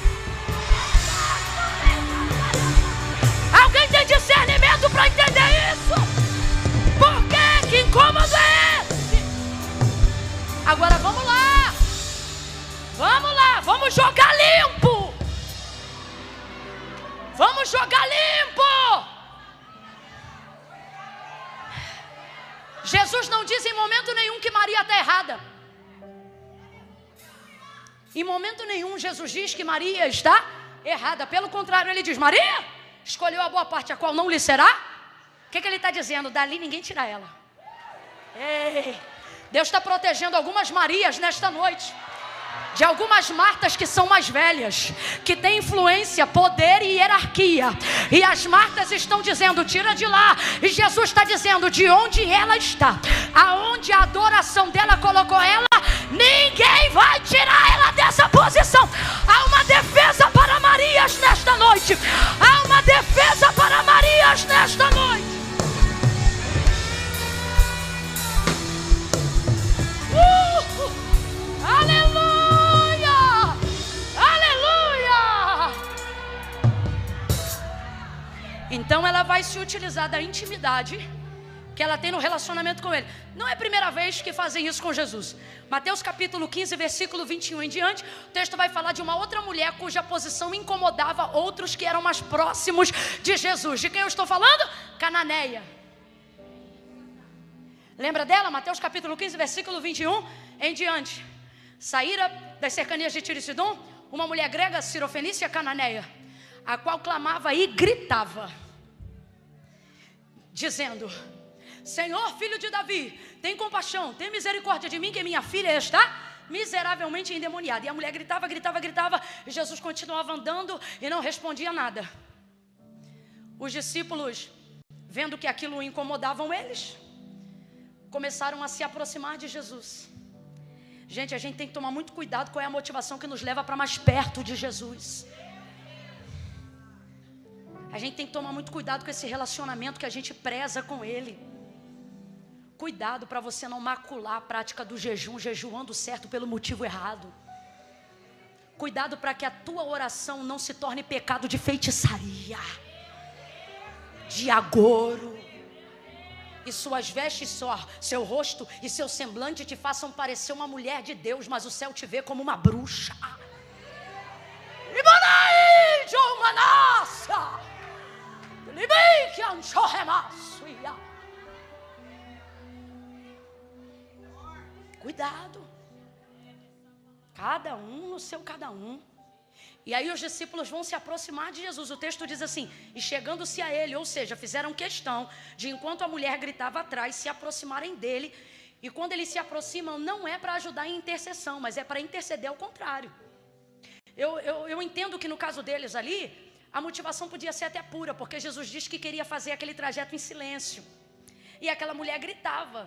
Alguém tem discernimento para entender isso? Por que incômodo é esse? Agora vamos lá. Jesus não diz em momento nenhum que Maria está errada. Em momento nenhum Jesus diz que Maria está errada. Pelo contrário, ele diz: Maria escolheu a boa parte, a qual não lhe será. O que ele está dizendo? Dali ninguém tira ela. Ei, Deus está protegendo algumas Marias nesta noite, de algumas Martas que são mais velhas, que têm influência, poder e hierarquia. E as Martas estão dizendo: tira de lá. E Jesus está dizendo: de onde ela está, aonde a adoração dela colocou ela, ninguém vai tirar ela dessa posição. Há uma defesa para Marias nesta noite. Há uma defesa para Marias nesta noite. Aleluia! Aleluia! Então ela vai se utilizar da intimidade que ela tem no relacionamento com ele. Não é a primeira vez que fazem isso com Jesus. Mateus capítulo 15, versículo 21 em diante, o texto vai falar de uma outra mulher cuja posição incomodava outros que eram mais próximos de Jesus. De quem eu estou falando? Cananeia. Lembra dela? Mateus capítulo 15, versículo 21 em diante. Saíra das cercanias de Tiro e Sidom uma mulher grega, cirofenícia cananeia, a qual clamava e gritava, dizendo: Senhor, filho de Davi, tem compaixão, tem misericórdia de mim, que minha filha está miseravelmente endemoniada. E a mulher gritava, gritava, gritava, e Jesus continuava andando e não respondia nada. Os discípulos, vendo que aquilo incomodavam eles, começaram a se aproximar de Jesus. Gente, a gente tem que tomar muito cuidado qual é a motivação que nos leva para mais perto de Jesus. A gente tem que tomar muito cuidado com esse relacionamento que a gente preza com Ele. Cuidado para você não macular a prática do jejum, jejuando certo pelo motivo errado. Cuidado para que a tua oração não se torne pecado de feitiçaria, de agouro. E suas vestes, seu rosto e seu semblante te façam parecer uma mulher de Deus, mas o céu te vê como uma bruxa. Cuidado. Cada um no seu cada um. E aí os discípulos vão se aproximar de Jesus. O texto diz assim: e chegando-se a ele, ou seja, fizeram questão de, enquanto a mulher gritava atrás, se aproximarem dele. E quando eles se aproximam, não é para ajudar em intercessão, mas é para interceder ao contrário. Eu entendo que no caso deles ali, a motivação podia ser até pura, porque Jesus disse que queria fazer aquele trajeto em silêncio. E aquela mulher gritava.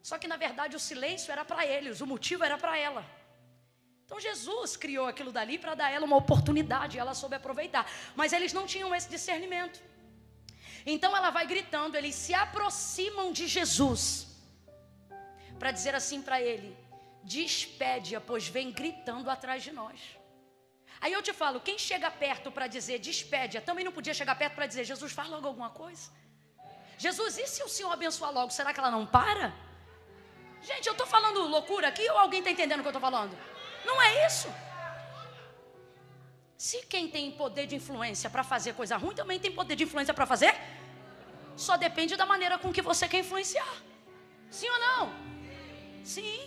Só que na verdade o silêncio era para eles, o motivo era para ela. Então Jesus criou aquilo dali para dar a ela uma oportunidade, ela soube aproveitar. Mas eles não tinham esse discernimento. Então ela vai gritando, eles se aproximam de Jesus para dizer assim para ele: despede-a, pois vem gritando atrás de nós. Aí eu te falo, quem chega perto para dizer despede-a, também não podia chegar perto para dizer: Jesus, faz logo alguma coisa. Jesus, e se o Senhor abençoar logo, será que ela não para? Gente, eu estou falando loucura aqui ou alguém está entendendo o que eu estou falando? Não é isso. Se quem tem poder de influência para fazer coisa ruim, também tem poder de influência para fazer. Só depende da maneira com que você quer influenciar. Sim ou não? Sim.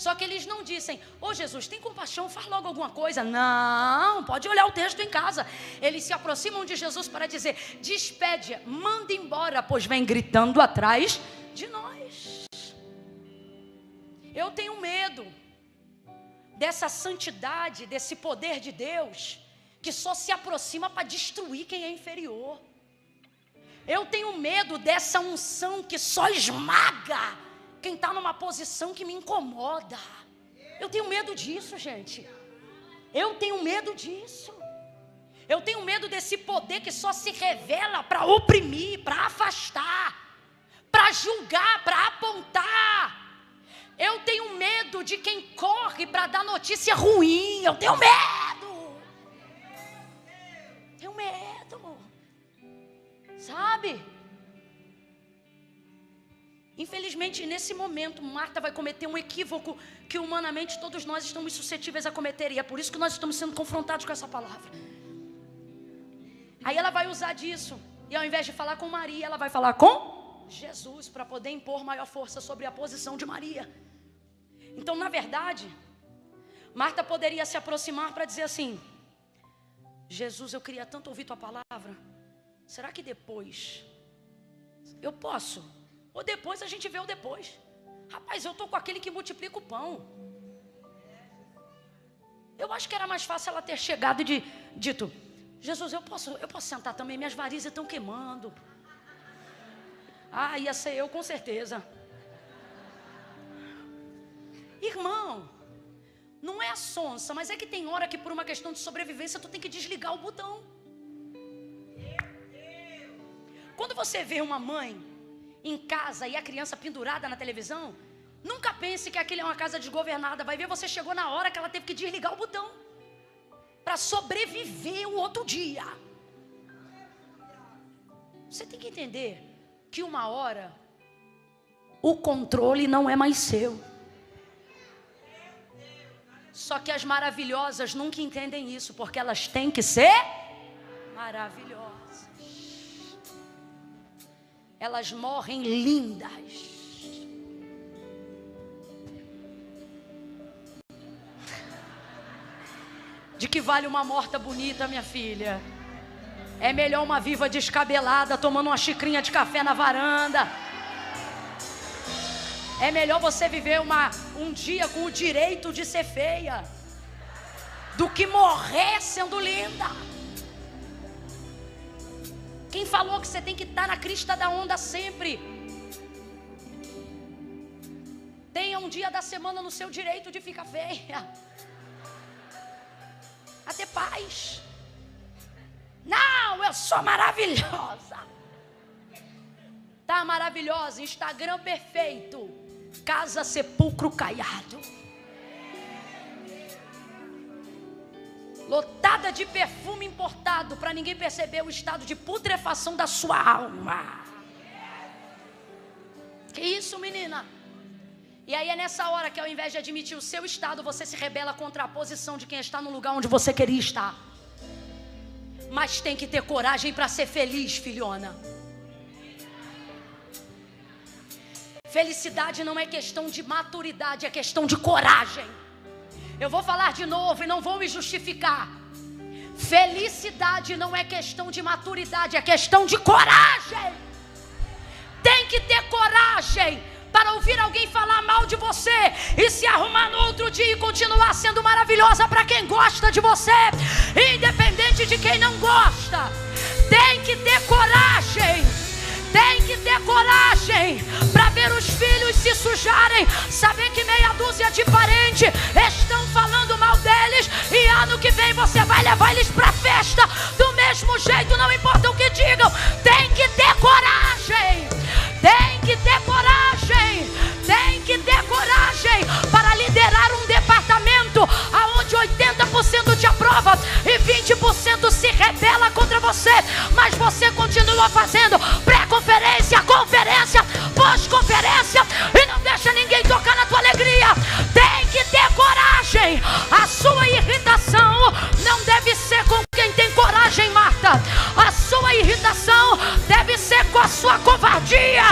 Só que eles não dizem: ô Jesus, tem compaixão, faz logo alguma coisa. Não, pode olhar o texto em casa. Eles se aproximam de Jesus para dizer: despede, manda embora, pois vem gritando atrás de nós. Eu tenho medo dessa santidade, desse poder de Deus, que só se aproxima para destruir quem é inferior. Eu tenho medo dessa unção que só esmaga quem está numa posição que me incomoda. Eu tenho medo disso, gente. Eu tenho medo disso. Eu tenho medo desse poder que só se revela para oprimir, para afastar, para julgar, para apontar. Eu tenho medo de quem corre para dar notícia ruim. Eu tenho medo. Tenho medo. Sabe? Infelizmente, nesse momento, Marta vai cometer um equívoco que humanamente todos nós estamos suscetíveis a cometer. E é por isso que nós estamos sendo confrontados com essa palavra. Aí ela vai usar disso. E ao invés de falar com Maria, ela vai falar com Jesus, para poder impor maior força sobre a posição de Maria. Então, na verdade, Marta poderia se aproximar para dizer assim: Jesus, eu queria tanto ouvir tua palavra. Será que depois eu posso? Ou depois a gente vê o depois. Rapaz, eu estou com aquele que multiplica o pão. Eu acho que era mais fácil ela ter chegado e dito: Jesus, eu posso sentar também, minhas varizes estão queimando. Ah, ia ser eu com certeza. Irmão, não é a sonsa, mas é que tem hora que por uma questão de sobrevivência tu tem que desligar o botão. Quando você vê uma mãe em casa e a criança pendurada na televisão, nunca pense que aquilo é uma casa desgovernada. Vai ver, você chegou na hora que ela teve que desligar o botão para sobreviver o outro dia. Você tem que entender que uma hora o controle não é mais seu. Só que as maravilhosas nunca entendem isso, porque elas têm que ser maravilhosas. Elas morrem lindas. De que vale uma morta bonita, minha filha? É melhor uma viva descabelada, tomando uma xicrinha de café na varanda. É melhor você viver um dia com o direito de ser feia, do que morrer sendo linda. Quem falou que você tem que estar na crista da onda sempre? Tenha um dia da semana no seu direito de ficar feia. A ter paz. Não, eu sou maravilhosa. Tá maravilhosa, Instagram perfeito, casa sepulcro caiado, lotada de perfume importado, para ninguém perceber o estado de putrefação da sua alma. Que isso, menina? E aí é nessa hora que, ao invés de admitir o seu estado, você se rebela contra a posição de quem está no lugar onde você queria estar. Mas tem que ter coragem para ser feliz, filhona. Felicidade não é questão de maturidade, é questão de coragem. Eu vou falar de novo e não vou me justificar. Felicidade não é questão de maturidade, é questão de coragem. Tem que ter coragem para ouvir alguém falar mal de você e se arrumar no outro dia e continuar sendo maravilhosa para quem gosta de você, independente de quem não gosta. Tem que ter coragem. Tem que ter coragem para ver os filhos se sujarem, saber que meia dúzia de parentes estão falando mal deles, e ano que vem você vai levar eles para a festa do mesmo jeito, não importa o que digam. Tem que ter coragem. Tem que ter coragem. Tem que ter coragem para liderar um departamento onde 80% te aprova e 20% se rebela contra você, mas você continua fazendo pré-conferência, conferência, pós-conferência e não deixa ninguém tocar na tua alegria. Tem que ter coragem. A sua irritação não deve ser com quem tem coragem, Marta. A sua irritação deve ser com a sua covardia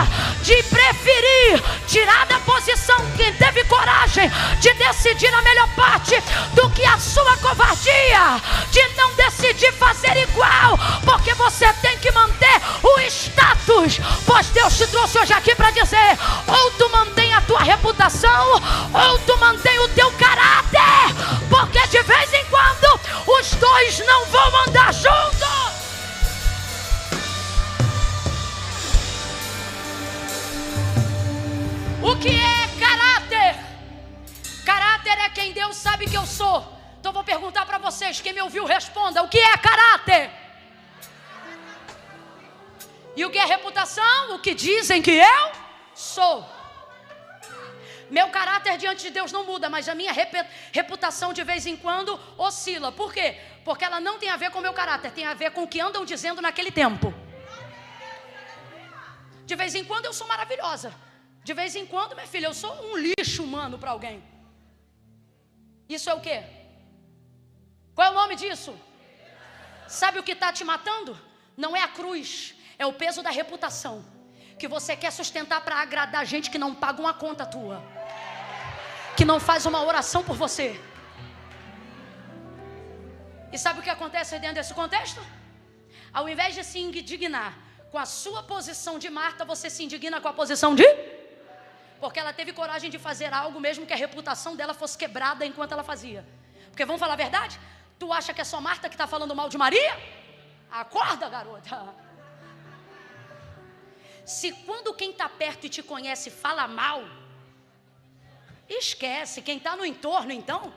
de preferir tirar da posição quem teve coragem de decidir a melhor parte, do que a sua covardia de não decidir fazer igual, porque você tem que manter o status, pois Deus te trouxe hoje aqui para dizer: ou tu mantém a tua reputação, ou tu mantém o teu caráter, porque de vez em quando os dois não vão andar juntos. O que é caráter? Caráter é quem Deus sabe que eu sou. Então vou perguntar para vocês, quem me ouviu responda: o que é caráter? E o que é reputação? O que dizem que eu sou. Meu caráter diante de Deus não muda, mas a minha reputação de vez em quando oscila. Por quê? Porque ela não tem a ver com o meu caráter, tem a ver com o que andam dizendo naquele tempo. De vez em quando eu sou maravilhosa. De vez em quando, minha filha, eu sou um lixo humano para alguém. Isso é o quê? Qual é o nome disso? Sabe o que está te matando? Não é a cruz, é o peso da reputação. que você quer sustentar para agradar gente que não paga uma conta tua, que não faz uma oração por você. E sabe o que acontece dentro desse contexto? Ao invés de se indignar com a sua posição de Marta, você se indigna com a posição de... Porque ela teve coragem de fazer algo mesmo que a reputação dela fosse quebrada enquanto ela fazia. Porque vamos falar a verdade? Tu acha que é só Marta que está falando mal de Maria? Acorda, garota. Se quando quem está perto e te conhece fala mal, esquece. Quem está no entorno, então...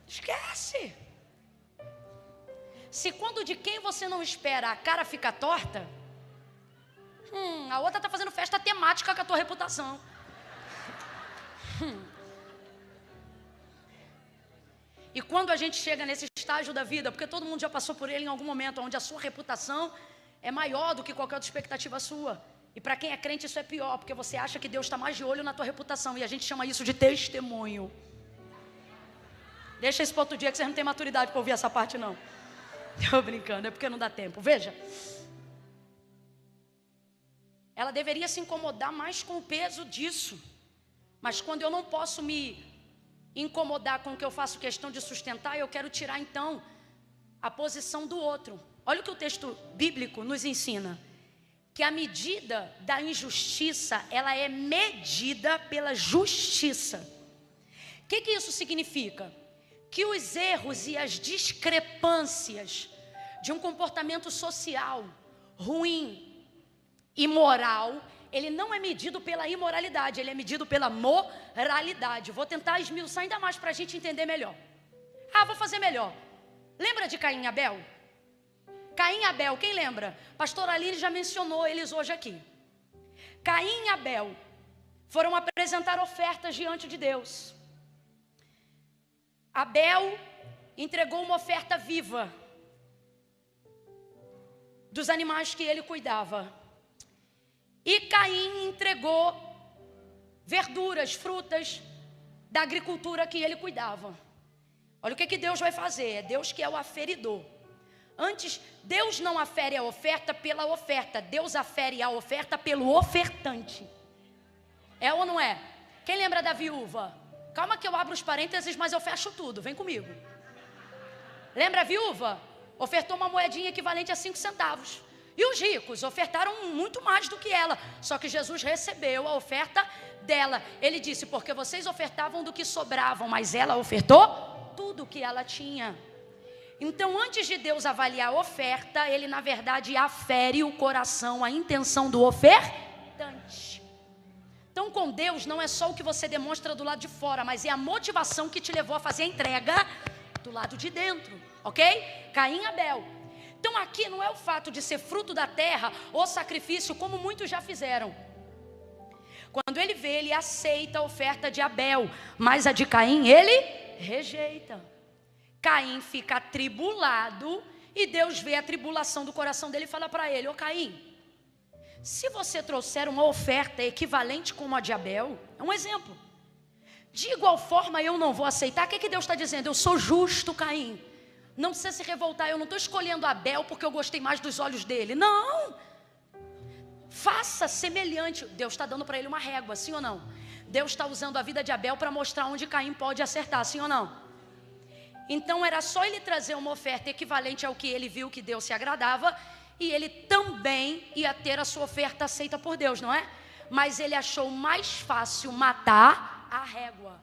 esquece. Se quando de quem você não espera a cara fica torta, a outra está fazendo festa temática com a tua reputação. E quando a gente chega nesse estágio da vida, porque todo mundo já passou por ele em algum momento, onde a sua reputação é maior do que qualquer outra expectativa sua. E para quem é crente isso é pior, porque você acha que Deus está mais de olho na tua reputação, e a gente chama isso de testemunho. Deixa isso para outro dia que vocês não têm maturidade para ouvir essa parte não. Estou brincando, é porque não dá tempo. Veja, ela deveria se incomodar mais com o peso disso. Mas quando eu não posso me incomodar com o que eu faço questão de sustentar, eu quero tirar então a posição do outro. Olha o que o texto bíblico nos ensina. Que a medida da injustiça, ela é medida pela justiça. O que isso significa? Que os erros e as discrepâncias de um comportamento social ruim, imoral, ele não é medido pela imoralidade, ele é medido pela moralidade. Vou tentar esmiuçar ainda mais para a gente entender melhor. Vou fazer melhor. Lembra de Caim e Abel? Caim e Abel, quem lembra? Pastor Aline já mencionou eles hoje aqui. Caim e Abel foram apresentar ofertas diante de Deus. Abel entregou uma oferta viva dos animais que ele cuidava. E Caim entregou verduras, frutas da agricultura que ele cuidava. Olha o que Deus vai fazer. É Deus que é o aferidor. Antes, Deus não afere a oferta pela oferta. Deus afere a oferta pelo ofertante. É ou não é? Quem lembra da viúva? Calma que eu abro os parênteses, mas eu fecho tudo. Vem comigo. Lembra a viúva? Ofertou uma moedinha equivalente a 5 centavos. E os ricos ofertaram muito mais do que ela. Só que Jesus recebeu a oferta dela. Ele disse, porque vocês ofertavam do que sobravam, mas ela ofertou tudo que ela tinha. Então, antes de Deus avaliar a oferta, Ele na verdade afere o coração, a intenção do ofertante. Então, com Deus não é só o que você demonstra do lado de fora, mas é a motivação que te levou a fazer a entrega do lado de dentro, ok? Caim e Abel. Então, aqui não é o fato de ser fruto da terra ou sacrifício, como muitos já fizeram. Quando ele vê, ele aceita a oferta de Abel, mas a de Caim ele rejeita. Caim fica atribulado e Deus vê a tribulação do coração dele e fala para ele, ô Caim, se você trouxer uma oferta equivalente como a de Abel, é um exemplo. De igual forma eu não vou aceitar. O que Deus está dizendo? Eu sou justo, Caim. Não precisa se revoltar, eu não estou escolhendo Abel porque eu gostei mais dos olhos dele. Não! Faça semelhante. Deus está dando para ele uma régua, sim ou não? Deus está usando a vida de Abel para mostrar onde Caim pode acertar, sim ou não? Então era só ele trazer uma oferta equivalente ao que ele viu que Deus se agradava, e ele também ia ter a sua oferta aceita por Deus, não é? Mas ele achou mais fácil matar a régua.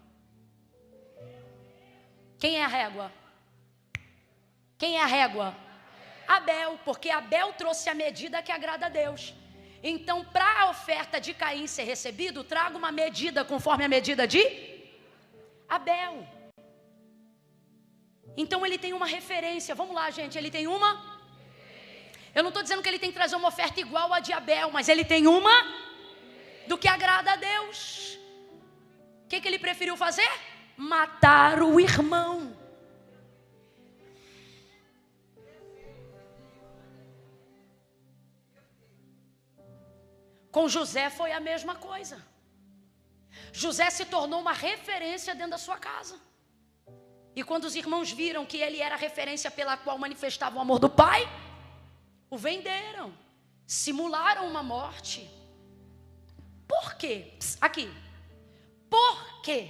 Quem é a régua? Quem é a régua? Abel, porque Abel trouxe a medida que agrada a Deus. Então, para a oferta de Caim ser recebido, traga uma medida conforme a medida de Abel. Então ele tem uma referência. Vamos lá, gente, ele tem uma. Eu não estou dizendo que ele tem que trazer uma oferta igual a de Abel, mas ele tem uma do que agrada a Deus. O que ele preferiu fazer? Matar o irmão. Com José foi a mesma coisa. José se tornou uma referência dentro da sua casa. E quando os irmãos viram que ele era a referência pela qual manifestava o amor do Pai, o venderam, simularam uma morte. Por quê? Aqui. Por quê?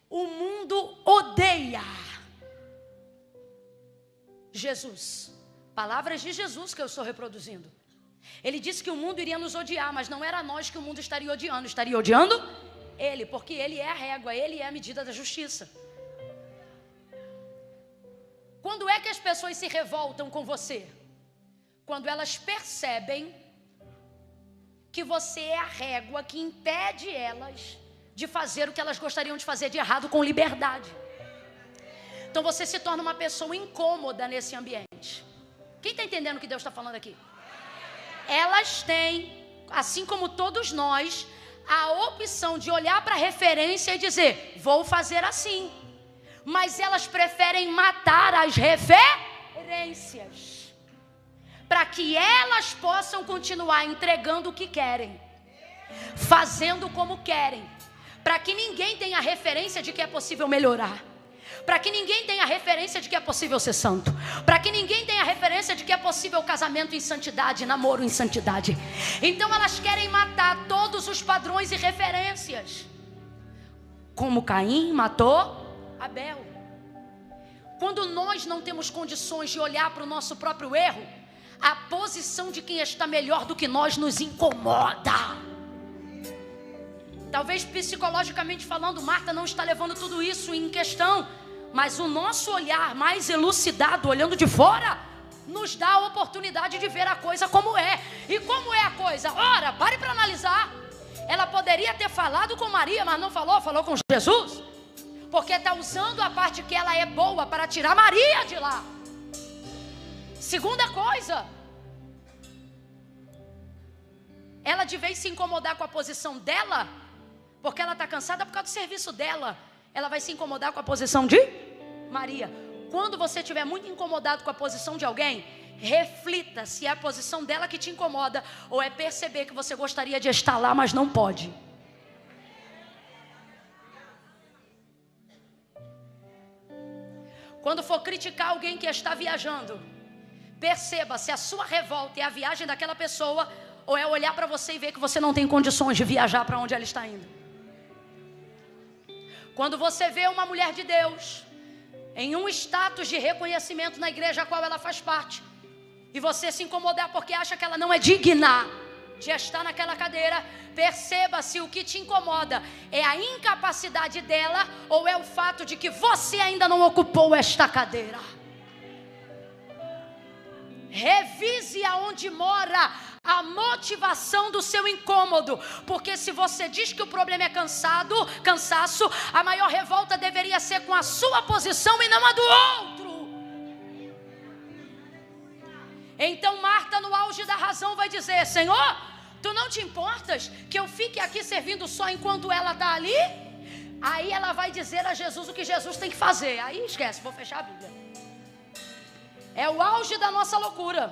O mundo odeia Jesus. Palavras de Jesus que eu estou reproduzindo. Ele disse que o mundo iria nos odiar, mas não era nós que o mundo estaria odiando. Estaria odiando ele, porque ele é a régua, ele é a medida da justiça. Quando é que as pessoas se revoltam com você? Quando elas percebem que você é a régua que impede elas de fazer o que elas gostariam de fazer de errado com liberdade. Então você se torna uma pessoa incômoda nesse ambiente. Quem está entendendo o que Deus está falando aqui? Elas têm, assim como todos nós, a opção de olhar para a referência e dizer, vou fazer assim. Mas elas preferem matar as referências, para que elas possam continuar entregando o que querem, fazendo como querem, para que ninguém tenha referência de que é possível melhorar, para que ninguém tenha referência de que é possível ser santo, para que ninguém tenha referência de que é possível casamento em santidade, namoro em santidade. Então elas querem matar todos os padrões e referências, como Caim matou Abel. Quando nós não temos condições de olhar para o nosso próprio erro, a posição de quem está melhor do que nós nos incomoda. Talvez psicologicamente falando, Marta não está levando tudo isso em questão, mas o nosso olhar mais elucidado, olhando de fora, nos dá a oportunidade de ver a coisa como é. E como é a coisa? Ora, pare para analisar. Ela poderia ter falado com Maria, mas não falou, falou com Jesus, porque está usando a parte que ela é boa para tirar Maria de lá. Segunda coisa, ela de vez se incomodar com a posição dela, porque ela está cansada por causa do serviço dela, ela vai se incomodar com a posição de Maria. Quando você estiver muito incomodado com a posição de alguém, reflita se é a posição dela que te incomoda, ou é perceber que você gostaria de estar lá, mas não pode. Quando for criticar alguém que está viajando, perceba se a sua revolta é a viagem daquela pessoa, ou é olhar para você e ver que você não tem condições de viajar para onde ela está indo. Quando você vê uma mulher de Deus em um status de reconhecimento na igreja a qual ela faz parte, e você se incomodar porque acha que ela não é digna de estar naquela cadeira, perceba se o que te incomoda é a incapacidade dela, ou é o fato de que você ainda não ocupou esta cadeira. Revise aonde mora a motivação do seu incômodo, porque se você diz que o problema é cansaço, a maior revolta deveria ser com a sua posição e não a do outro. Então Marta, no auge da razão, vai dizer, Senhor, tu não te importas que eu fique aqui servindo só enquanto ela está ali? Aí ela vai dizer a Jesus o que Jesus tem que fazer. Aí esquece, vou fechar a Bíblia. É o auge da nossa loucura.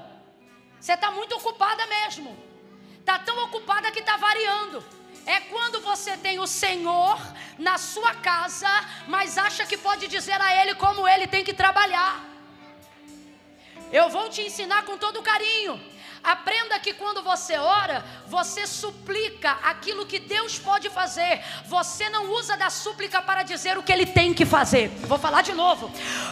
Você está muito ocupada mesmo. Está tão ocupada que está variando. É quando você tem o Senhor na sua casa, mas acha que pode dizer a Ele como Ele tem que trabalhar. Eu vou te ensinar com todo carinho. Aprenda que quando você ora, você suplica aquilo que Deus pode fazer. Você não usa da súplica para dizer o que Ele tem que fazer. Vou falar de novo.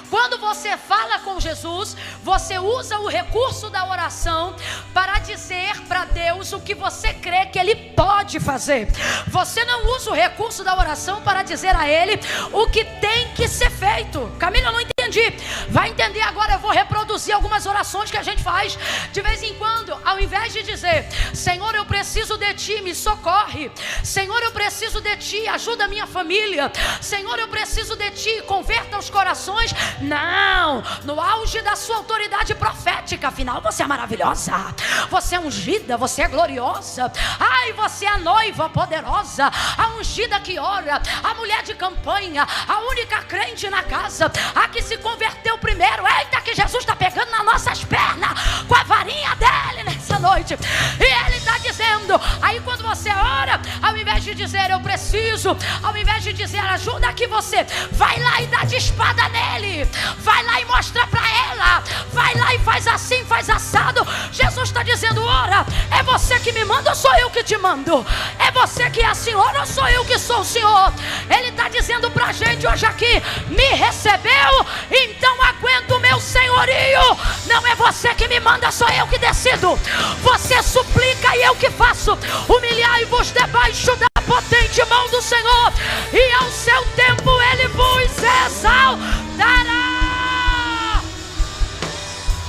Quando você fala com Jesus, você usa o recurso da oração para dizer para Deus o que você crê que Ele pode fazer. Você não usa o recurso da oração para dizer a Ele o que tem que ser feito. Camila, eu não entendi. Vai entender agora. Eu vou reproduzir algumas orações que a gente faz de vez em quando. Ao invés de dizer, Senhor, eu preciso de Ti, me socorre. Senhor, eu preciso de Ti, ajuda a minha família. Senhor, eu preciso de Ti, converta os corações. Não, no auge da sua autoridade profética, afinal você é maravilhosa, você é ungida, você é gloriosa. Ai, você é a noiva poderosa, a ungida que ora, a mulher de campanha, a única crente na casa, a que se converteu primeiro. Eita, que Jesus está pegando nas nossas pernas com a varinha dele nessa noite, e Ele está dizendo, aí quando você ora, ao invés de dizer eu preciso, ao invés de dizer: ajuda que você vai lá e dá de espada nele, vai lá e mostra para ela, vai lá e faz assim, faz assado. Jesus está dizendo: ora, é você que me manda ou sou eu que te mando? É você que é a senhora ou sou eu que sou o senhor? Ele está dizendo para a gente hoje aqui: me recebeu, então aguenta o meu senhorio. Não é você que me manda, sou eu que decido. Você suplica e eu que faço. Humilhai-vos debaixo da potente mão do Senhor, e ao seu